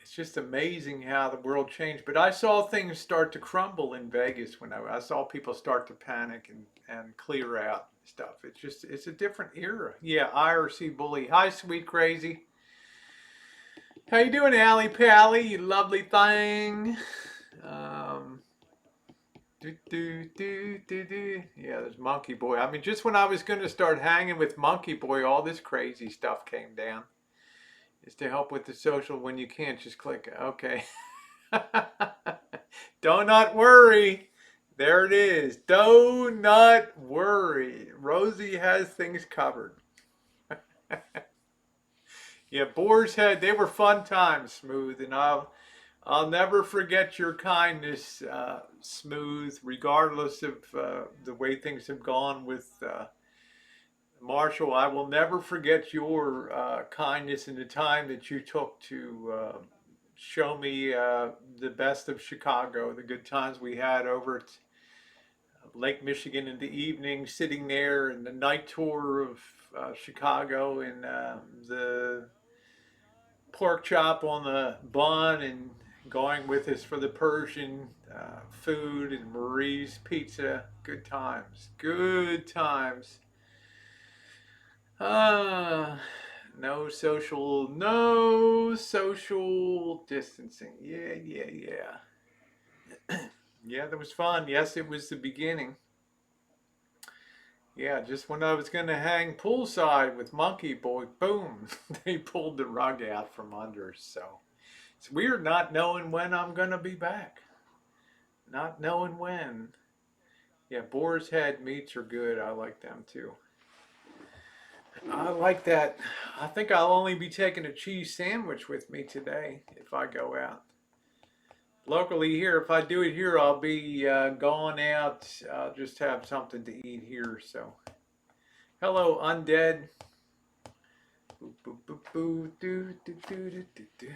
It's just amazing how the world changed. But I saw things start to crumble in Vegas when I saw people start to panic and clear out and stuff. It's just it's a different era. Yeah, IRC bully. Hi, sweet crazy. How you doing, Allie Pally? You lovely thing. Um, Yeah, there's Monkey Boy. I mean, just when I was going to start hanging with Monkey Boy, all this crazy stuff came down. Is to help with the social when you can't just click. Okay. Do not worry. There it is. Do not worry. Rosie has things covered. Yeah, Boar's Head, they were fun times, Smooth, and I'll never forget your kindness, Smooth, regardless of the way things have gone with Marshall. I will never forget your kindness and the time that you took to show me the best of Chicago, the good times we had over at Lake Michigan in the evening, sitting there, and the night tour of Chicago, and the pork chop on the bun, and going with us for the Persian food and Marie's pizza. Good times. Good times. Ah, no social distancing. Yeah, yeah, yeah. Yeah, that was fun. Yes, it was the beginning. Yeah, just when I was going to hang poolside with Monkey Boy, boom, they pulled the rug out from under. So it's weird not knowing when I'm going to be back. Not knowing when. Yeah, Boar's Head meats are good. I like them too. I like that. I think I'll only be taking a cheese sandwich with me today if I go out. Locally here, if I do it here, I'll be going out. I'll just have something to eat here. So, hello, undead. Boo, boo, boo, boo, do, do, do, do, do, do.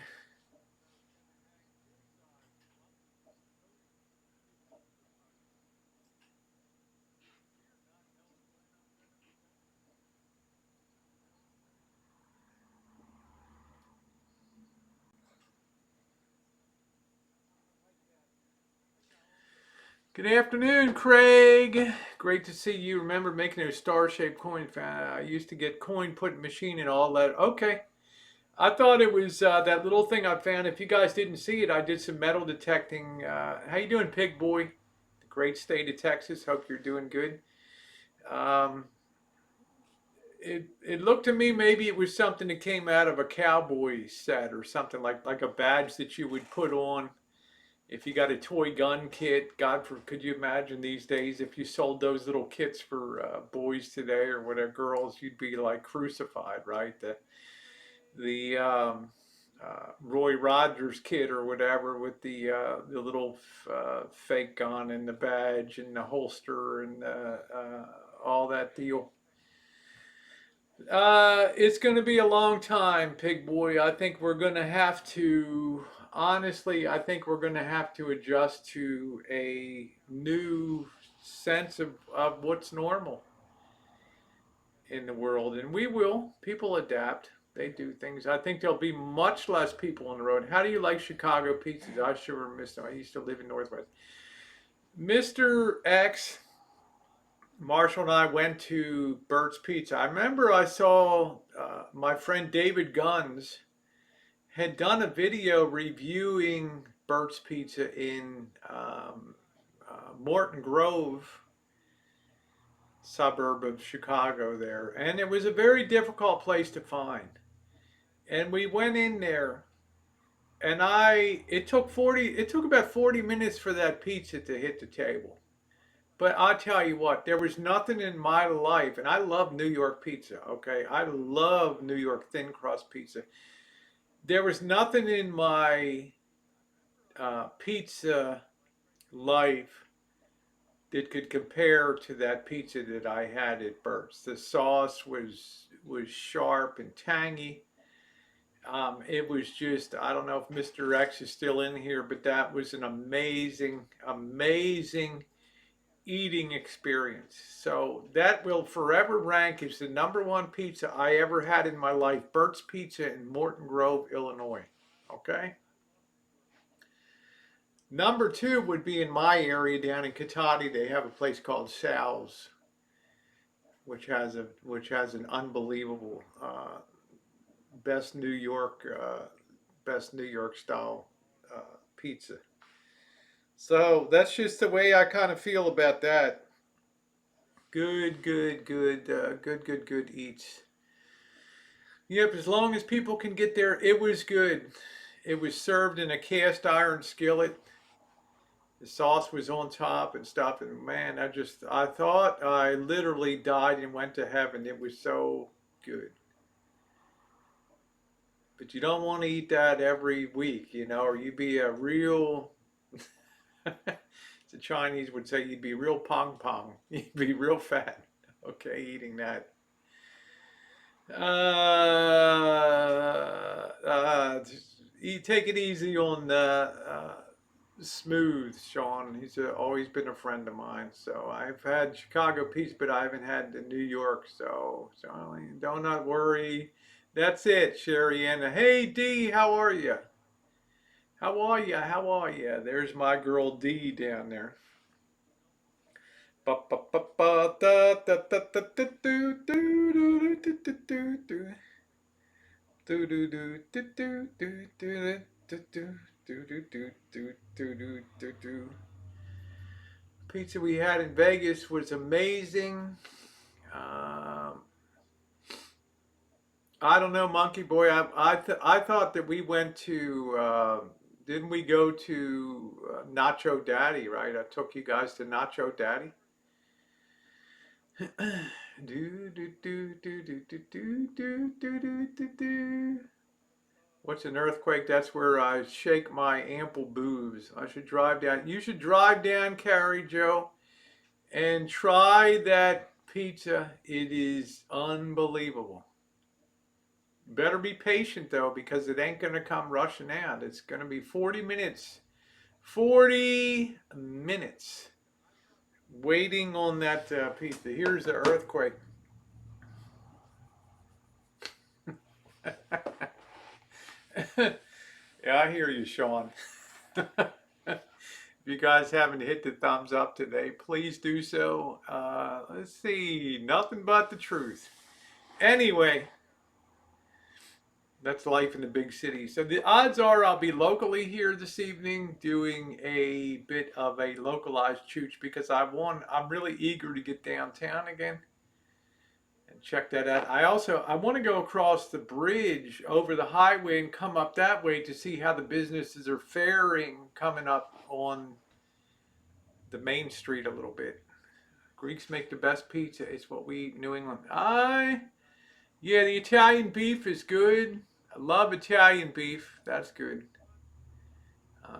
Good afternoon, Craig. Great to see you. Remember making a star-shaped coin? I used to get coin put machine and all that. Okay. I thought it was that little thing I found. If you guys didn't see it, I did some metal detecting. How you doing, Pig Boy? The great state of Texas. Hope you're doing good. Um, it looked to me maybe it was something that came out of a cowboy set or something like a badge that you would put on if you got a toy gun kit. God, for could you imagine these days if you sold those little kits for boys today or whatever, girls, you'd be like crucified, right? The Roy Rogers kit or whatever with the little fake gun and the badge and the holster and all that deal. It's going to be a long time, Pig Boy. I think we're going to have to, honestly, I think we're going to have to adjust to a new sense of what's normal in the world. And we will. People adapt. They do things. I think there'll be much less people on the road. How do you like Chicago pizzas? I sure miss them. I used to live in Northwest. Mr. X, Marshall and I went to Burt's Pizza. I remember I saw my friend David Guns had done a video reviewing Burt's Pizza in Morton Grove, suburb of Chicago there, and it was a very difficult place to find. And we went in there, and it took about 40 minutes for that pizza to hit the table. But I tell you what, there was nothing in my life, and I love New York pizza, okay? I love New York thin crust pizza. There was nothing in my pizza life that could compare to that pizza that I had at Burt's. The sauce was sharp and tangy. It was just, I don't know if Mr. X is still in here, but that was an amazing, amazing eating experience. So that will forever rank as the number one pizza I ever had in my life. Burt's Pizza in Morton Grove, Illinois. Okay. Number two would be in my area down in Cotati. They have a place called Sal's, which has an unbelievable best New York best New York style pizza. So that's just the way I kind of feel about that. Good eats. Yep, as long as people can get there, it was good. It was served in a cast iron skillet. The sauce was on top and stuff, and man, I thought I literally died and went to heaven. It was so good. But you don't want to eat that every week, or you'd be a real, the Chinese would say, you'd be real pong pong. You'd be real fat, okay, eating that. Take it easy on Smooth, Sean. He's always been a friend of mine. So I've had Chicago pizza, but I haven't had the New York. So do not worry. That's it, Sherry Ann. Hey D, how are you? How are you? How are you? There's my girl D down there. Ba ba ba ba da da da da da do do do do do do do. Do do do do do do do do do do do do do do do do. Pizza we had in Vegas was amazing. Um, I don't know, Monkey Boy. I thought that we went to didn't we go to Nacho Daddy? Right? I took you guys to Nacho Daddy. Do do do do do do do do do do do. What's an earthquake? That's where I shake my ample boobs. I should drive down. You should drive down, Carrie Joe, and try that pizza. It is unbelievable. Better be patient though, because it ain't gonna come rushing out. It's gonna be 40 minutes. 40 minutes waiting on that pizza. Here's the earthquake. Yeah, I hear you, Sean. If you guys haven't hit the thumbs up today, please do so. Let's see, nothing but the truth. Anyway, that's life in the big city. So the odds are I'll be locally here this evening doing a bit of a localized chooch because I'm really eager to get downtown again and check that out. I want to go across the bridge over the highway and come up that way to see how the businesses are faring coming up on the main street a little bit. Greeks make the best pizza. It's what we eat in New England. Yeah, the Italian beef is good. I love Italian beef. That's good.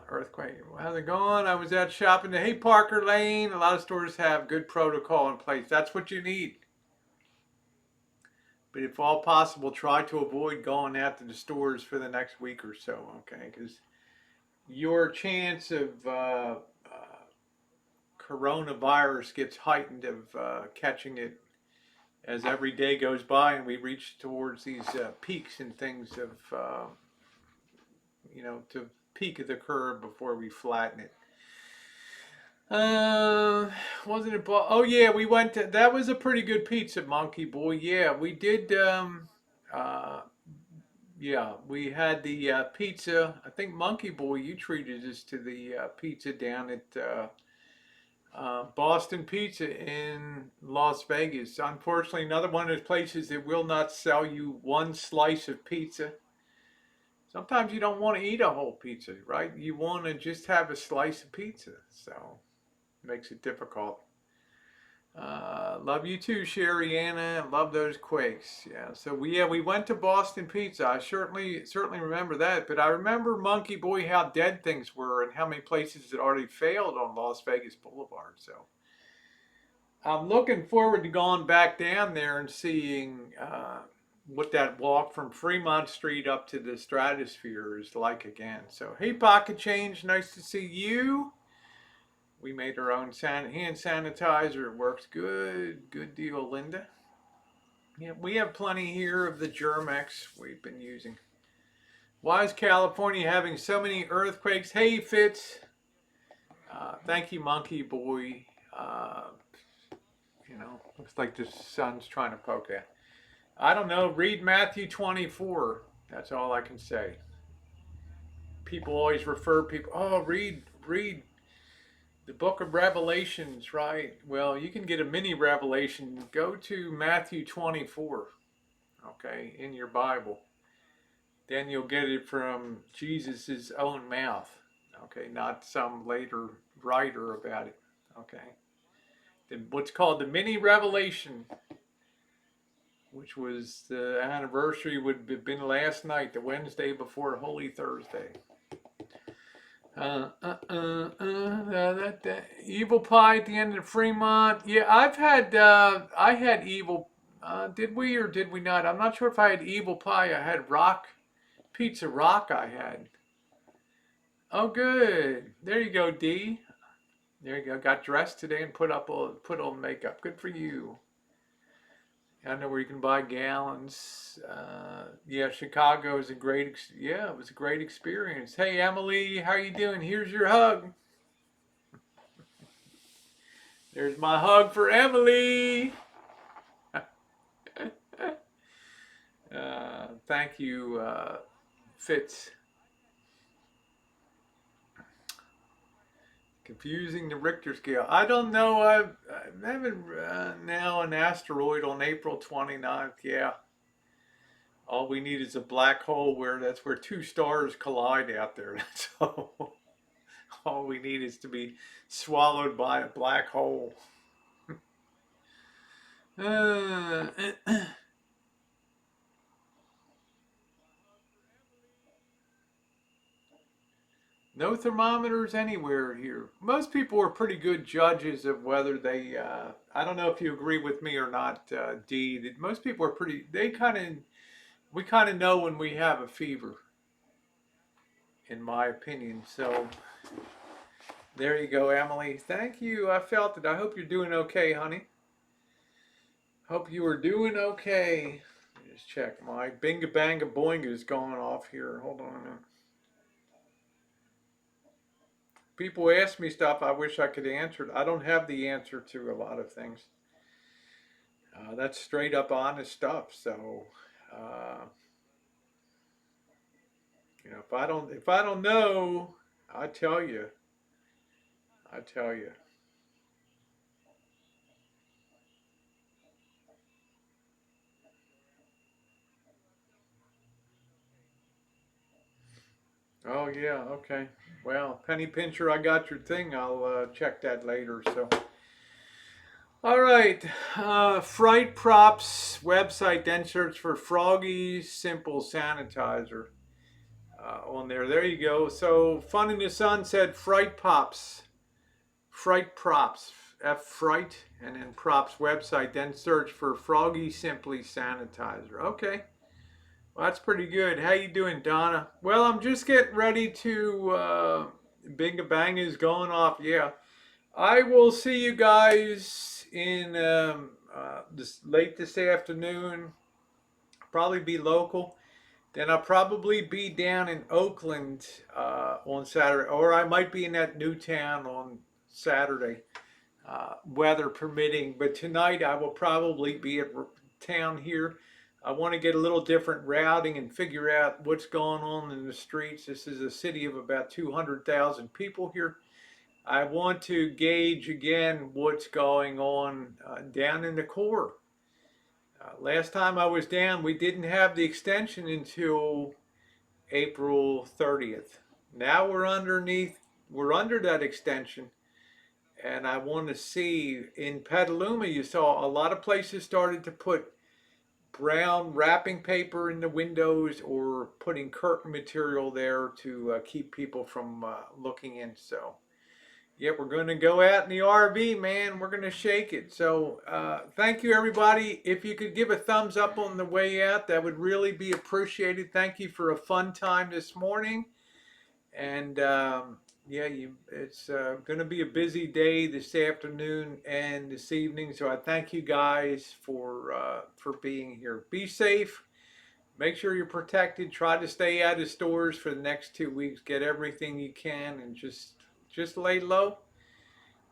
Earthquake. How's it going? I was out shopping. Hey, Parker Lane. A lot of stores have good protocol in place. That's what you need. But if all possible, try to avoid going out to the stores for the next week or so, okay? Because your chance of coronavirus gets heightened of catching it as every day goes by and we reach towards these peaks and things of, to peak of the curve before we flatten it. Uh, wasn't it? Oh yeah, we went to. That was a pretty good pizza, Monkey Boy. Yeah, we did. Uh, yeah, we had the pizza. I think Monkey Boy, you treated us to the pizza down at Boston Pizza in Las Vegas. Unfortunately, another one of those places that will not sell you one slice of pizza. Sometimes you don't want to eat a whole pizza, right? You want to just have a slice of pizza. So it makes it difficult. Love you too, Sherry Anna. Love those quakes. Yeah. So we went to Boston Pizza. I certainly remember that. But I remember Monkey Boy how dead things were and how many places had already failed on Las Vegas Boulevard. So I'm looking forward to going back down there and seeing what that walk from Fremont Street up to the Stratosphere is like again. So hey, Pocket Change, nice to see you. We made our own hand sanitizer. It works good. Good deal, Linda. Yeah, we have plenty here of the Germex we've been using. Why is California having so many earthquakes? Hey, Fitz. Thank you, Monkey Boy. Looks like the sun's trying to poke at. I don't know. Read Matthew 24. That's all I can say. People always refer people. Oh, read the book of Revelations, right? Well, you can get a mini revelation. Go to Matthew 24, okay, in your Bible. Then you'll get it from Jesus' own mouth, okay, not some later writer about it, okay. Then what's called the mini revelation, which was the anniversary, would have been last night, the Wednesday before Holy Thursday. Evil pie at the end of Fremont. Yeah, I had evil. Did we or did we not? I'm not sure if I had evil pie. I had pizza rock. I had. Oh, good. There you go, D. There you go. Got dressed today and put on makeup. Good for you. I know where you can buy gallons. Yeah, Chicago is a it was a great experience. Hey, Emily, how you doing? Here's your hug. There's my hug for Emily. Thank you, Fitz. Confusing the Richter scale. I don't know. I'm having now an asteroid on April 29th. Yeah. All we need is a black hole that's where two stars collide out there. That's all we need is to be swallowed by a black hole. Uh, No thermometers anywhere here. Most people are pretty good judges of whether I don't know if you agree with me or not, D. That most people are we kind of know when we have a fever, in my opinion. So there you go, Emily. Thank you. I felt it. I hope you're doing okay, honey. Hope you are doing okay. Let me just check. My binga banga boinga is going off here. Hold on a minute. People ask me stuff I wish I could answer. I don't have the answer to a lot of things. That's straight up honest stuff. So, uh, if I don't know, I tell you. I tell you. Oh yeah, okay. Well, Penny Pincher, I got your thing. I'll check that later. So, all right. Fright Props website. Then search for Froggy Simple Sanitizer on there. There you go. So, Fun in the Sun said Fright Props, F Fright, and then Props website. Then search for Froggy Simply Sanitizer. Okay. Well, that's pretty good. How you doing, Donna? Well, I'm just getting ready to. Binga Bang is going off. Yeah, I will see you guys in late this afternoon. Probably be local. Then I'll probably be down in Oakland on Saturday, or I might be in that new town on Saturday, weather permitting. But tonight I will probably be at town here. I want to get a little different routing and figure out what's going on in the streets. This is a city of about 200,000 people here. I want to gauge again what's going on down in the core. Last time I was down, we didn't have the extension until April 30th. Now we're under that extension, and I want to see in Petaluma. You saw a lot of places started to put brown wrapping paper in the windows or putting curtain material there to keep people from looking in. So yeah, we're going to go out in the RV, man. We're going to shake it. So, thank you, everybody. If you could give a thumbs up on the way out, that would really be appreciated. Thank you for a fun time this morning. And yeah, it's going to be a busy day this afternoon and this evening. So, I thank you guys for being here. Be safe. Make sure you're protected. Try to stay out of stores for the next 2 weeks. Get everything you can, and just lay low.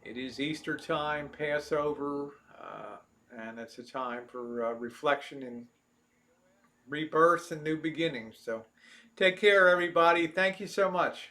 It is Easter time, Passover, and it's a time for reflection and rebirth and new beginnings. So take care, everybody. Thank you so much.